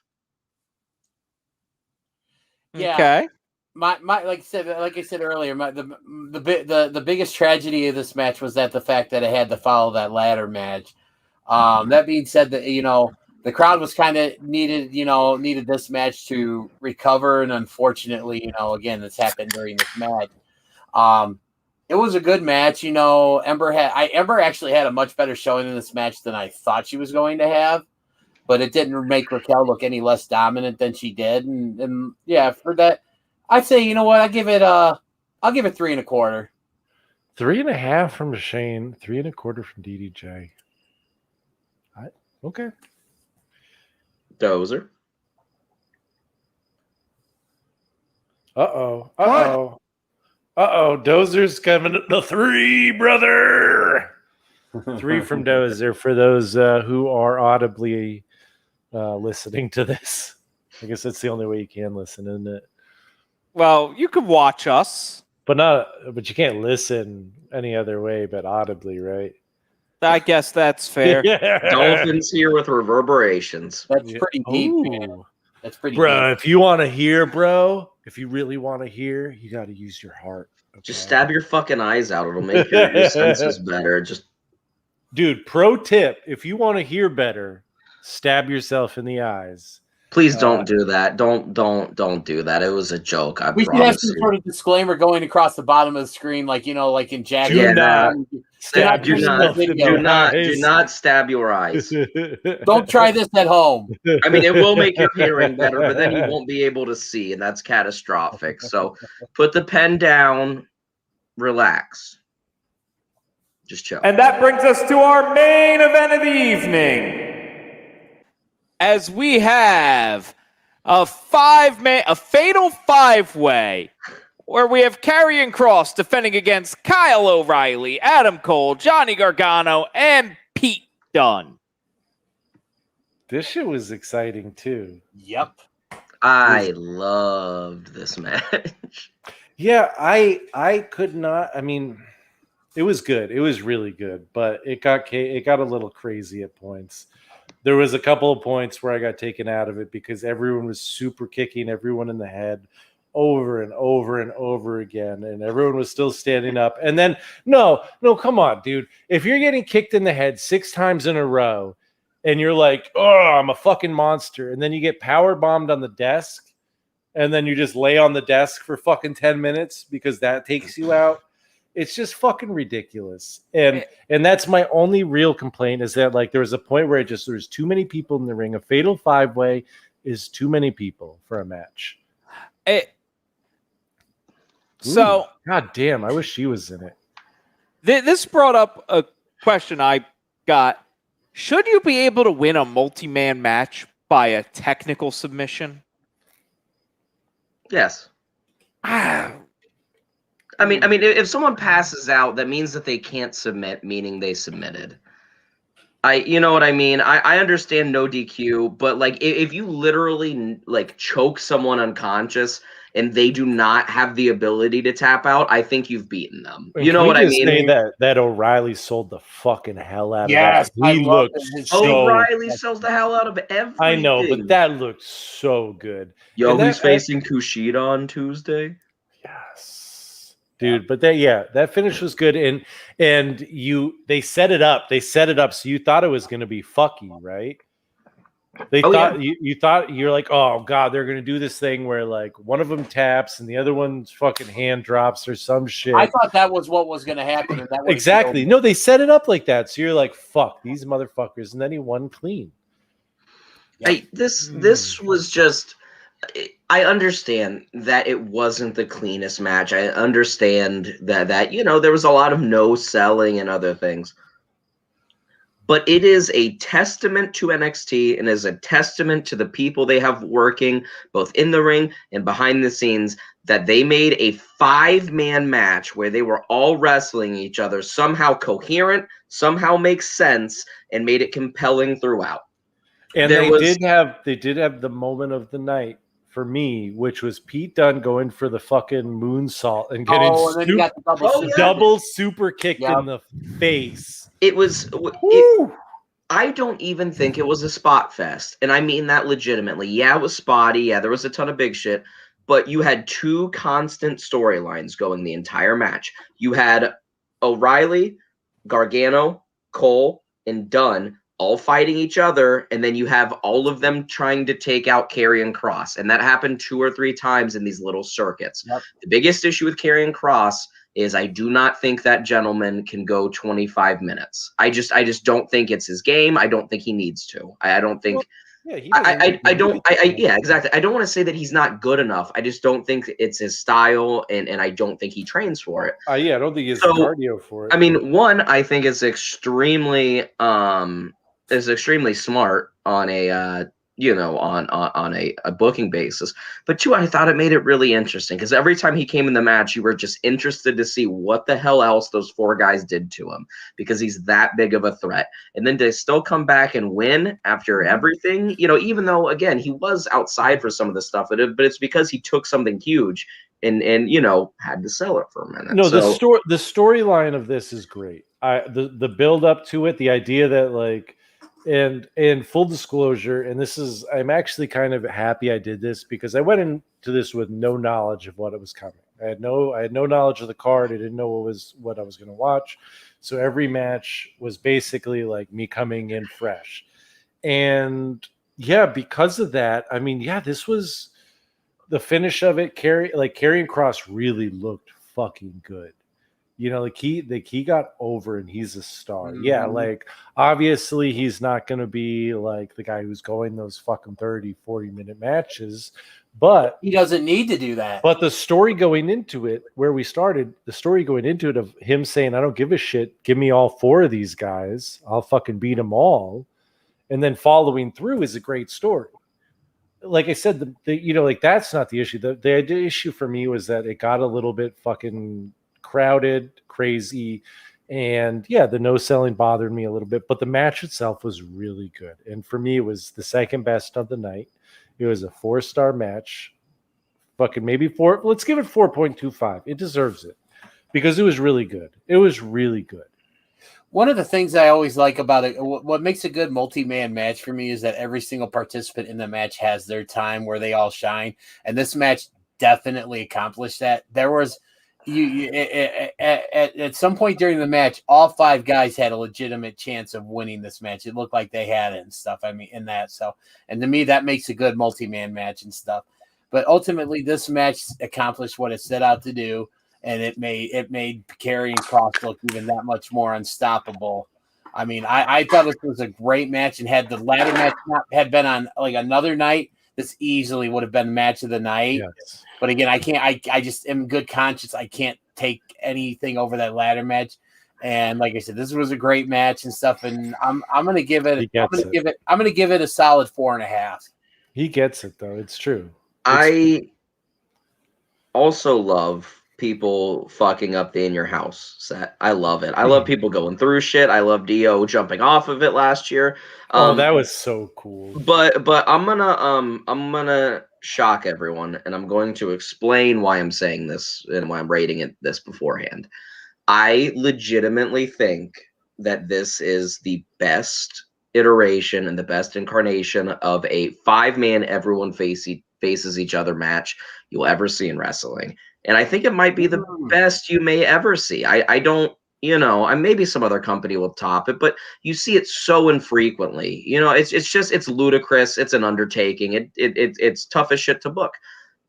[SPEAKER 4] Yeah.
[SPEAKER 1] Okay.
[SPEAKER 4] My like I said earlier, the biggest tragedy of this match was that the fact that it had to follow that ladder match. That being said, that the crowd was kind of needed this match to recover, and unfortunately, again, this happened during this match. It was a good match. Ember actually had a much better showing in this match than I thought she was going to have, but it didn't make Raquel look any less dominant than she did. And yeah, for that, I'd say, you know what, I'll give it 3.25.
[SPEAKER 2] 3.5 from Shane, 3.25 from DDJ. Okay.
[SPEAKER 6] Dozer.
[SPEAKER 2] Uh-oh. Dozer's coming to 3, brother. 3 from Dozer for those who are audibly listening to this. I guess that's the only way you can listen, isn't it?
[SPEAKER 1] Well, you could watch us.
[SPEAKER 2] But you can't listen any other way but audibly, right?
[SPEAKER 1] I guess that's fair.
[SPEAKER 6] Dolphins here with reverberations.
[SPEAKER 4] That's pretty deep, man. That's pretty
[SPEAKER 2] bro,
[SPEAKER 4] deep.
[SPEAKER 2] if you want to hear, if you really want to hear, you got to use your heart. Okay?
[SPEAKER 6] Just stab your fucking eyes out. It'll make your senses better.
[SPEAKER 2] Dude, pro tip, if you want to hear better, stab yourself in the eyes.
[SPEAKER 6] Please don't do that. Don't do that. It was a joke.
[SPEAKER 4] We should have some sort of disclaimer going across the bottom of the screen, like like in Jack.
[SPEAKER 6] Do not
[SPEAKER 4] do
[SPEAKER 6] stab your eyes.
[SPEAKER 4] Don't try this at home.
[SPEAKER 6] I mean, it will make your hearing better, but then you won't be able to see, and that's catastrophic. So put the pen down, relax. Just chill.
[SPEAKER 1] And that brings us to our main event of the evening, as we have a fatal 5-way, where we have Karrion Kross defending against Kyle O'Reilly, Adam Cole, Johnny Gargano, and Pete Dunne.
[SPEAKER 2] This shit was exciting too.
[SPEAKER 4] Yep.
[SPEAKER 6] I loved this match.
[SPEAKER 2] Yeah, I could not. I mean, It was good. It was really good, but it got a little crazy at points. There was a couple of points where I got taken out of it because everyone was super kicking everyone in the head over and over and over again, and everyone was still standing up. And then no, come on, dude. If you're getting kicked in the head 6 times in a row and you're like, "Oh, I'm a fucking monster," and then you get power bombed on the desk, and then you just lay on the desk for fucking 10 minutes because that takes you out. It's just fucking ridiculous. And that's my only real complaint is that like there was a point where there's too many people in the ring. A fatal 5-way is too many people for a match.
[SPEAKER 1] So
[SPEAKER 2] God damn, I wish she was in it.
[SPEAKER 1] This brought up a question I got. Should you be able to win a multi-man match by a technical submission?
[SPEAKER 3] Yes. I mean, if someone passes out, that means that they can't submit, meaning they submitted. You know what I mean? I understand no DQ, but like if you literally like choke someone unconscious and they do not have the ability to tap out, I think you've beaten them. You know what I mean?
[SPEAKER 2] Say that O'Reilly sold the fucking hell out of
[SPEAKER 4] Yes,
[SPEAKER 2] that.
[SPEAKER 4] I
[SPEAKER 2] He
[SPEAKER 4] love
[SPEAKER 2] looked
[SPEAKER 4] his
[SPEAKER 2] so.
[SPEAKER 3] O'Reilly sells the hell out of everything.
[SPEAKER 2] I know, but that looked so good.
[SPEAKER 3] Yo, who's facing Kushida on Tuesday?
[SPEAKER 2] Yes, dude. But that finish was good, and they set it up. They set it up so you thought it was going to be fucky, right? They thought you thought you're like, oh god, they're gonna do this thing where like one of them taps and the other one's fucking hand drops or some shit.
[SPEAKER 4] I thought that was what was going to happen. And that
[SPEAKER 2] exactly. No, they set it up like that, so you're like, fuck these motherfuckers, and then he won clean.
[SPEAKER 3] This was just. I understand that it wasn't the cleanest match. I understand that there was a lot of no selling and other things. But it is a testament to NXT and is a testament to the people they have working both in the ring and behind the scenes that they made a 5-man match where they were all wrestling each other, somehow coherent, somehow makes sense, and made it compelling throughout.
[SPEAKER 2] And they did have the moment of the night for me, which was Pete Dunne going for the fucking moonsault and getting double super kicked in the face.
[SPEAKER 3] It was. I don't even think it was a spot fest, and I mean that legitimately. Yeah, it was spotty. Yeah, there was a ton of big shit, but you had 2 constant storylines going the entire match. You had O'Reilly, Gargano, Cole, and Dunne all fighting each other, and then you have all of them trying to take out Karrion Kross, and that happened 2 or 3 times in these little circuits. Yep. The biggest issue with Karrion Kross is I do not think that gentleman can go 25 minutes. I just don't think it's his game. I don't think he needs to. I don't think. Well, yeah, exactly. I don't want to say that he's not good enough. I just don't think it's his style, and I don't think he trains for it.
[SPEAKER 2] I don't think he has cardio for it.
[SPEAKER 3] I mean, one, I think is extremely smart on a on a booking basis. But 2, I thought it made it really interesting because every time he came in the match, you were just interested to see what the hell else those 4 guys did to him because he's that big of a threat. And then to still come back and win after everything, even though, again, he was outside for some of the stuff, but it's because he took something huge and had to sell it for a minute.
[SPEAKER 2] No, the storyline of this is great. The build up to it, the idea that like, and full disclosure, and I'm actually kind of happy I did this because I went into this with no knowledge of what it was coming. I had no knowledge of the card. I didn't know what I was going to watch. So every match was basically like me coming in fresh. And yeah, because of that, I mean, yeah, this was the finish of it. Karrion Kross really looked fucking good. Like he got over and he's a star. Mm-hmm. Yeah, like obviously he's not going to be like the guy who's going those fucking 30, 40-minute matches, but
[SPEAKER 4] he doesn't need to do that.
[SPEAKER 2] But the story going into it, where we started, the story going into it of him saying, I don't give a shit, give me all 4 of these guys, I'll fucking beat them all, and then following through is a great story. Like I said, like that's not the issue. The issue for me was that it got a little bit fucking crowded, crazy, and yeah, the no selling bothered me a little bit, but the match itself was really good, and for me it was the second best of the night. It was a 4-star match, fucking maybe 4. Let's give it 4.25. It deserves it. because it was really good. It was really good.
[SPEAKER 4] One of the things I always like about it, what makes a good multi-man match for me, is that every single participant in the match has their time where they all shine, and this match definitely accomplished that. There was at some point during the match, all 5 guys had a legitimate chance of winning this match. It looked like they had it and stuff. I mean, in that, so, and to me, that makes a good multi-man match and stuff. But ultimately, this match accomplished what it set out to do. And it made Karrion Kross look even that much more unstoppable. I mean, I thought this was a great match, and had the ladder match not had been on like another night, this easily would have been the match of the night.
[SPEAKER 2] Yes.
[SPEAKER 4] But again, I can't. I just am in good conscience. I can't take anything over that ladder match. And like I said, this was a great match and stuff. And I'm gonna give it. I'm gonna give it a solid 4.5.
[SPEAKER 2] He gets it though. It's true.
[SPEAKER 6] I also love people fucking up the In Your House set. I love it. I love people going through shit. I love Dio jumping off of it last year.
[SPEAKER 2] That was so cool.
[SPEAKER 6] But I'm gonna shock everyone, and I'm going to explain why I'm saying this and why I'm rating it this beforehand. I legitimately think that this is the best iteration and the best incarnation of a 5-man everyone faces each other match you'll ever see in wrestling. And I think it might be the best you may ever see. I don't, maybe some other company will top it, but you see it so infrequently. It's ludicrous. It's an undertaking. It's tough as shit to book.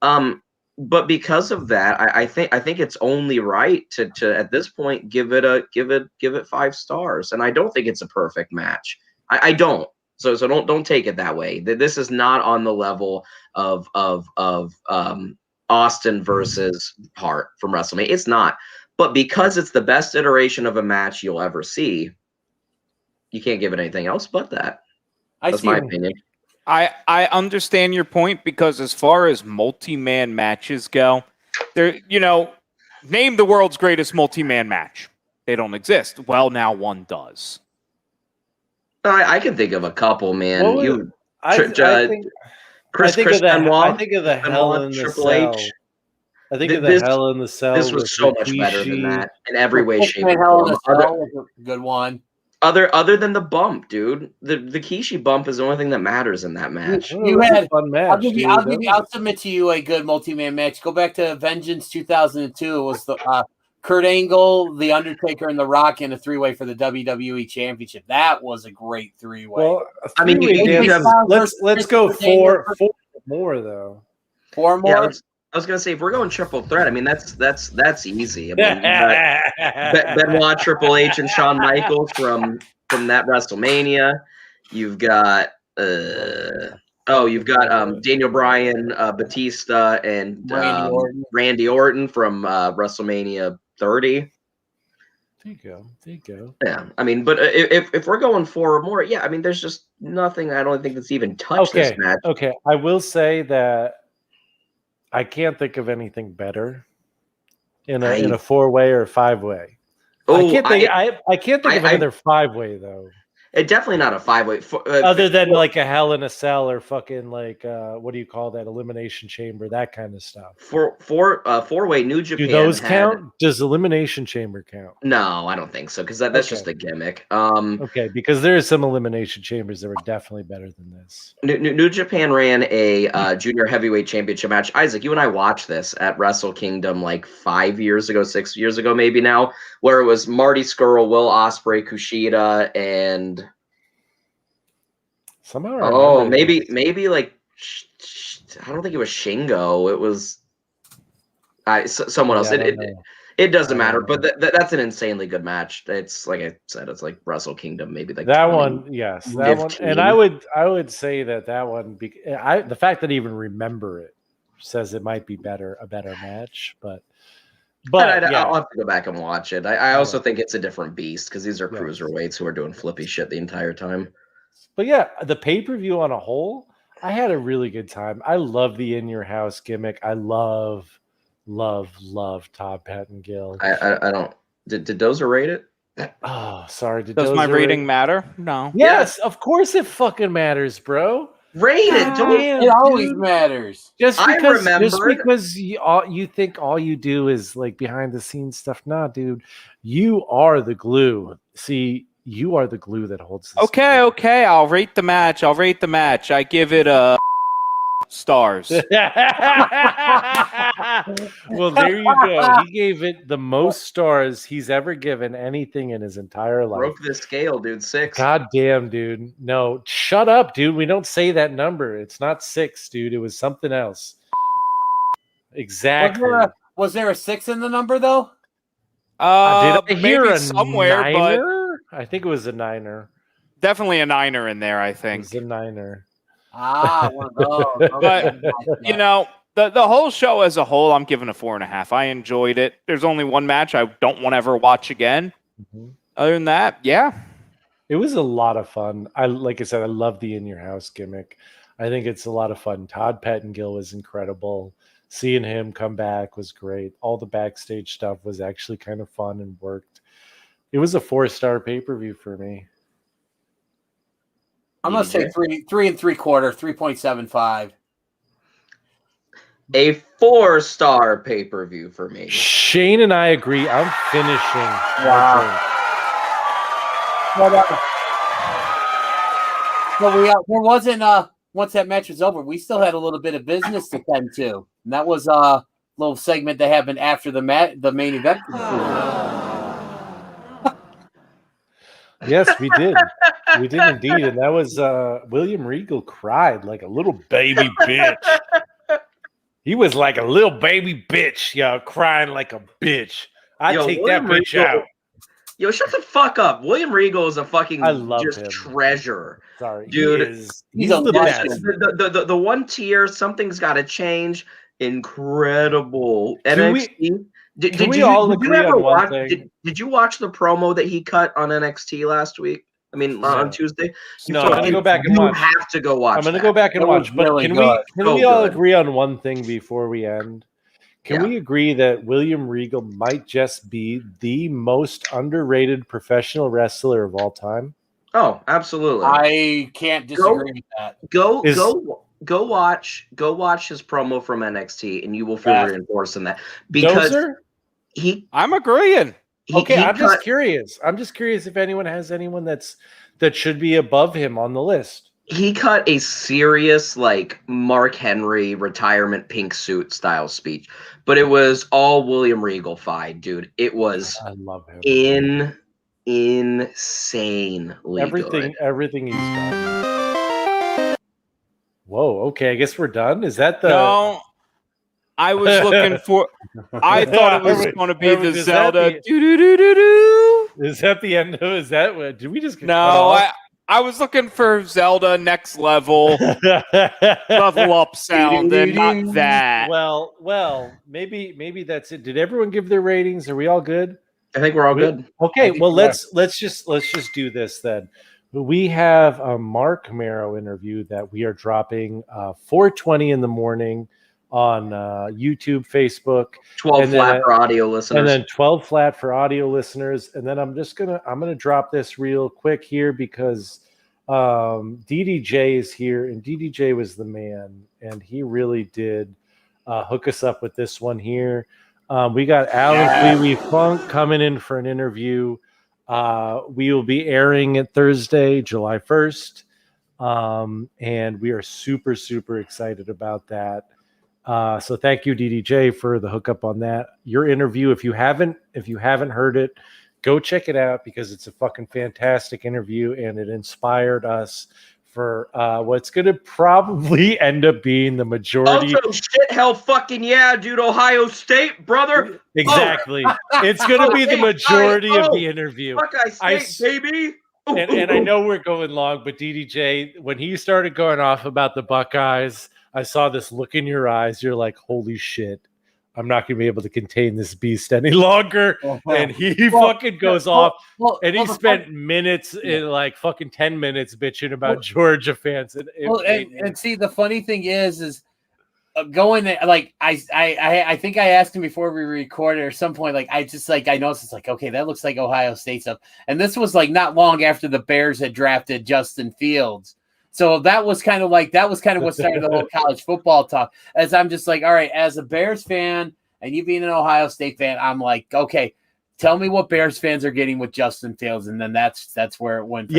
[SPEAKER 6] But because of that, I think it's only right to at this point give it 5 stars. And I don't think it's a perfect match. I don't. So don't take it that way. This is not on the level of Austin versus Hart from WrestleMania. It's not. But because it's the best iteration of a match you'll ever see, you can't give it anything else but that. That's my opinion.
[SPEAKER 1] I understand your point, because as far as multi-man matches go, name the world's greatest multi-man match. They don't exist. Well, now one does.
[SPEAKER 6] I can think of a couple, man.
[SPEAKER 2] I think of the Hell in the
[SPEAKER 6] Triple
[SPEAKER 2] Cell.
[SPEAKER 6] H.
[SPEAKER 2] I think of the Hell in the Cell.
[SPEAKER 6] This was so much better than that in every way, shape, and
[SPEAKER 4] Hell in the
[SPEAKER 6] form.
[SPEAKER 4] Cell was a good one.
[SPEAKER 6] Other than the bump, dude, the Kishi bump is the only thing that matters in that match.
[SPEAKER 4] You had
[SPEAKER 2] a fun match.
[SPEAKER 4] I'll submit to you a good multi-man match. Go back to Vengeance 2002. It was the Kurt Angle, The Undertaker, and The Rock in a 3-way for the WWE Championship. that was a great 3-way.
[SPEAKER 2] Well,
[SPEAKER 6] I mean,
[SPEAKER 2] let's go 4 more though.
[SPEAKER 4] 4 more.
[SPEAKER 6] Yeah, I was gonna say, if we're going triple threat, I mean that's easy. I mean, Benoit, Triple H, and Shawn Michaels from that WrestleMania. You've got Daniel Bryan, Batista, and Randy Orton from WrestleMania 30.
[SPEAKER 2] There you go.
[SPEAKER 6] Yeah, I mean, but if we're going 4 or more, yeah, I mean, there's just nothing I don't think that's even touched this match.
[SPEAKER 2] Okay, I will say that I can't think of anything better in a 4-way or 5-way. I can't think of another 5-way though.
[SPEAKER 6] It's definitely not a 5-way.
[SPEAKER 2] Other than like a Hell in a Cell or fucking like what do you call that? Elimination Chamber, that kind of stuff.
[SPEAKER 6] 4-way New Japan.
[SPEAKER 2] Do those count? Does Elimination Chamber count?
[SPEAKER 6] No, I don't think so, because that's just a gimmick.
[SPEAKER 2] Okay, because there is some Elimination Chambers that were definitely better than this.
[SPEAKER 6] New Japan ran a junior heavyweight championship match. Isaac, you and I watched this at Wrestle Kingdom like 5 years ago, 6 years ago, maybe now, where it was Marty Scurll, Will Ospreay, Kushida, and
[SPEAKER 2] somehow
[SPEAKER 6] maybe like I don't think it was Shingo. It was someone else. It doesn't matter, but that's an insanely good match. It's like I said, it's like Wrestle Kingdom, maybe like
[SPEAKER 2] that one. Yes, that 15. One. And I would say that one. The fact that I even remember it says it might be a better match, but
[SPEAKER 6] I'll have to go back and watch it. I also think it's a different beast, because these are cruiserweights who are doing flippy shit the entire time.
[SPEAKER 2] But yeah, the pay-per-view on a whole, I had a really good time. I love the In Your House gimmick. I love Todd Pettengill.
[SPEAKER 6] I don't. Did Dozer rate it?
[SPEAKER 2] Oh, sorry.
[SPEAKER 1] Does my rating matter? No.
[SPEAKER 2] Yes, of course it fucking matters, bro.
[SPEAKER 6] Rated. Don't
[SPEAKER 2] Damn,
[SPEAKER 4] It always
[SPEAKER 2] dude.
[SPEAKER 4] matters.
[SPEAKER 2] Just
[SPEAKER 6] I
[SPEAKER 2] because
[SPEAKER 6] remembered.
[SPEAKER 2] you think all you do is like behind the scenes stuff. Nah, dude, you are the glue. See, you are the glue that holds this.
[SPEAKER 1] Okay. I'll rate the match. I give it a stars.
[SPEAKER 2] Well, there you go. He gave it the most stars he's ever given anything in his entire life.
[SPEAKER 6] Broke the scale, dude. 6.
[SPEAKER 2] God damn, dude. No, shut up, dude. We don't say that number. It's not 6, dude. It was something else. Exactly.
[SPEAKER 4] Was there a 6 in the number though?
[SPEAKER 2] Did I hear
[SPEAKER 1] maybe
[SPEAKER 2] a
[SPEAKER 1] somewhere, but
[SPEAKER 2] niner? I think it was a niner.
[SPEAKER 1] definitely a 9er in there, I
[SPEAKER 2] It
[SPEAKER 1] think.
[SPEAKER 2] was a niner.
[SPEAKER 4] One of those.
[SPEAKER 1] But, you know, the whole show as a whole, I'm giving a 4.5. I enjoyed it. There's only one match I don't want to ever watch again.
[SPEAKER 2] Mhm.
[SPEAKER 1] Other than that, yeah.
[SPEAKER 2] It was a lot of fun. Like I said, I love the in your house gimmick. I think it's a lot of fun. Todd Pettengill was incredible. Seeing him come back was great. All the backstage stuff was actually kind of fun and worked. It was a 4-star pay-per-view for me.
[SPEAKER 4] I'm gonna say 3 3/4, 3.75.
[SPEAKER 6] A 4-star pay-per-view for me.
[SPEAKER 2] Shane and I agree. I'm finishing.
[SPEAKER 4] Wow. But there wasn't once that match was over, we still had a little bit of business to tend to, and that was a little segment that happened after the main event.
[SPEAKER 2] Yes, we did. We did indeed. And that was William Regal cried like a little baby bitch. He was like a little baby bitch, crying like a bitch. I take
[SPEAKER 6] William
[SPEAKER 2] that bitch
[SPEAKER 6] Regal-
[SPEAKER 2] out.
[SPEAKER 6] Yo, shut the fuck up. William Regal is a fucking
[SPEAKER 2] I love
[SPEAKER 6] just
[SPEAKER 2] him.
[SPEAKER 6] treasure.
[SPEAKER 2] Sorry,
[SPEAKER 6] Dude,
[SPEAKER 2] he's
[SPEAKER 4] a
[SPEAKER 2] the best.
[SPEAKER 4] legend.
[SPEAKER 6] The one tier, something's got to change. Incredible.
[SPEAKER 2] Can we-
[SPEAKER 6] NXT.
[SPEAKER 2] can we all agree on one thing?
[SPEAKER 6] Did you watch the promo that he cut on NXT last week? I mean, on Tuesday.
[SPEAKER 2] No, I'm gonna go back and
[SPEAKER 6] You
[SPEAKER 2] watch.
[SPEAKER 6] have to go watch.
[SPEAKER 2] I'm gonna
[SPEAKER 6] that.
[SPEAKER 2] go back and
[SPEAKER 4] That was
[SPEAKER 2] watch. But
[SPEAKER 4] really
[SPEAKER 2] can
[SPEAKER 4] good.
[SPEAKER 2] we
[SPEAKER 6] So
[SPEAKER 2] all
[SPEAKER 6] good.
[SPEAKER 2] agree on one thing before we end? Can
[SPEAKER 6] Yeah.
[SPEAKER 2] we agree that William Regal might just be the most underrated professional wrestler of all time?
[SPEAKER 6] Oh, absolutely.
[SPEAKER 4] I can't disagree with that.
[SPEAKER 6] Go watch his promo from NXT, and you will feel reinforced in that because
[SPEAKER 2] Dozer?
[SPEAKER 1] I'm agreeing.
[SPEAKER 2] I'm just curious. I'm just curious if anyone has anyone that should be above him on the list.
[SPEAKER 6] He cut a serious like Mark Henry retirement pink suit style speech, but it was all William Regal-fied, dude. It was
[SPEAKER 2] I love him.
[SPEAKER 6] insanely good.
[SPEAKER 2] Everything he's done. Whoa, okay, I guess we're done. Is that the
[SPEAKER 1] No, I was looking for. I thought it was going to be the
[SPEAKER 2] Is that
[SPEAKER 1] Zelda.
[SPEAKER 2] the-
[SPEAKER 1] Do-do-do-do-do.
[SPEAKER 2] Is that the end? Is that what? Did we just get cut
[SPEAKER 1] No,
[SPEAKER 2] off?
[SPEAKER 1] I was looking for Zelda next level, level up sound, and not that.
[SPEAKER 2] Well, maybe that's it. Did everyone give their ratings? Are we all good?
[SPEAKER 6] I think we're all good.
[SPEAKER 2] Okay,
[SPEAKER 4] think
[SPEAKER 2] well
[SPEAKER 4] we are.
[SPEAKER 2] let's just do this then. We have a Mark Camaro interview that we are dropping 4:20 in the morning on YouTube, Facebook,
[SPEAKER 6] 12
[SPEAKER 2] and
[SPEAKER 6] flat
[SPEAKER 2] then-
[SPEAKER 6] for audio listeners.
[SPEAKER 2] and then 12 flat for audio listeners. And then I'm gonna drop this real quick here because DDJ is here, and DDJ was the man, and he really did hook us up with this one here. We got Alan Wee Funk coming in for an interview. We will be airing it Thursday, July 1st. And we are super, super excited about that. So thank you, DDJ, for the hookup on that. Your interview, if you haven't heard it, go check it out because it's a fucking fantastic interview and it inspired us for what's going to probably end up being the majority.
[SPEAKER 6] Also, shit, hell, fucking yeah, dude, Ohio State, brother.
[SPEAKER 2] Exactly. It's going to be the majority of the interview.
[SPEAKER 6] Buckeye State, baby.
[SPEAKER 2] And I know we're going long, but DDJ, when he started going off about the Buckeyes, I saw this look in your eyes. You're like, holy shit, I'm not going to be able to contain this beast any longer. And he fucking goes off. And he spent minutes, in like fucking 10 minutes bitching about Georgia fans.
[SPEAKER 4] And see, the funny thing is going there, like I think I asked him before we recorded or some point, like I noticed it's like, okay, that looks like Ohio State stuff. And this was like not long after the Bears had drafted Justin Fields. So that was kind of what started the whole college football talk. As I'm just like, all right, as a Bears fan and you being an Ohio State fan, I'm like, okay, tell me what Bears fans are getting with Justin Fields, and then that's where it went. From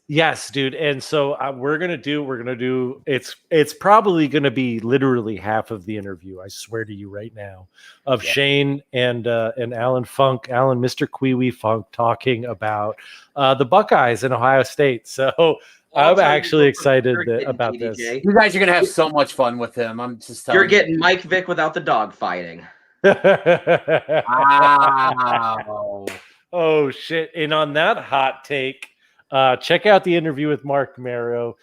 [SPEAKER 2] Yes, dude. And so we're gonna do. It's probably gonna be literally half of the interview. I swear to you right now, of Shane and Alan Funk, Mr. Kwee Funk, talking about the Buckeyes in Ohio State. So I'm actually excited about this.
[SPEAKER 4] You guys are gonna have so much fun with him. I'm just telling you.
[SPEAKER 6] You're getting Mike Vick without the dog fighting.
[SPEAKER 4] Wow.
[SPEAKER 2] Oh shit! And on that hot take, check out the interview with Mark Marrow.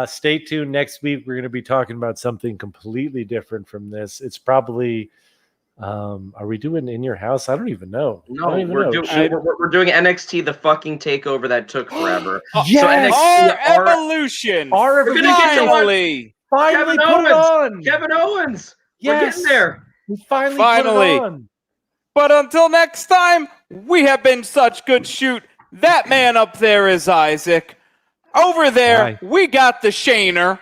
[SPEAKER 2] Stay tuned. Next week we're going to be talking about something completely different from this. It's probably are we doing In Your House? I don't even know.
[SPEAKER 6] No, we're doing NXT, the fucking takeover that took forever.
[SPEAKER 2] Yes!
[SPEAKER 6] So NXT,
[SPEAKER 1] our evolution.
[SPEAKER 2] Our
[SPEAKER 6] We're gonna get
[SPEAKER 1] finally.
[SPEAKER 2] Finally
[SPEAKER 6] Kevin
[SPEAKER 2] put
[SPEAKER 6] Owens.
[SPEAKER 2] it on.
[SPEAKER 6] Kevin Owens. We're
[SPEAKER 2] Yes.
[SPEAKER 6] getting there.
[SPEAKER 2] We finally
[SPEAKER 1] Finally.
[SPEAKER 2] put it on.
[SPEAKER 1] But until next time, we have been such good shoot. That man up there is Isaac. Over there, we got the Shaner.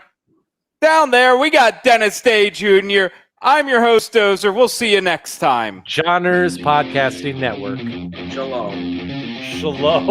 [SPEAKER 1] Down there, we got Dennis Day Jr. I'm your host, Dozer. We'll see you next time.
[SPEAKER 2] Johners Podcasting Network.
[SPEAKER 6] Shalom.
[SPEAKER 2] Shalom.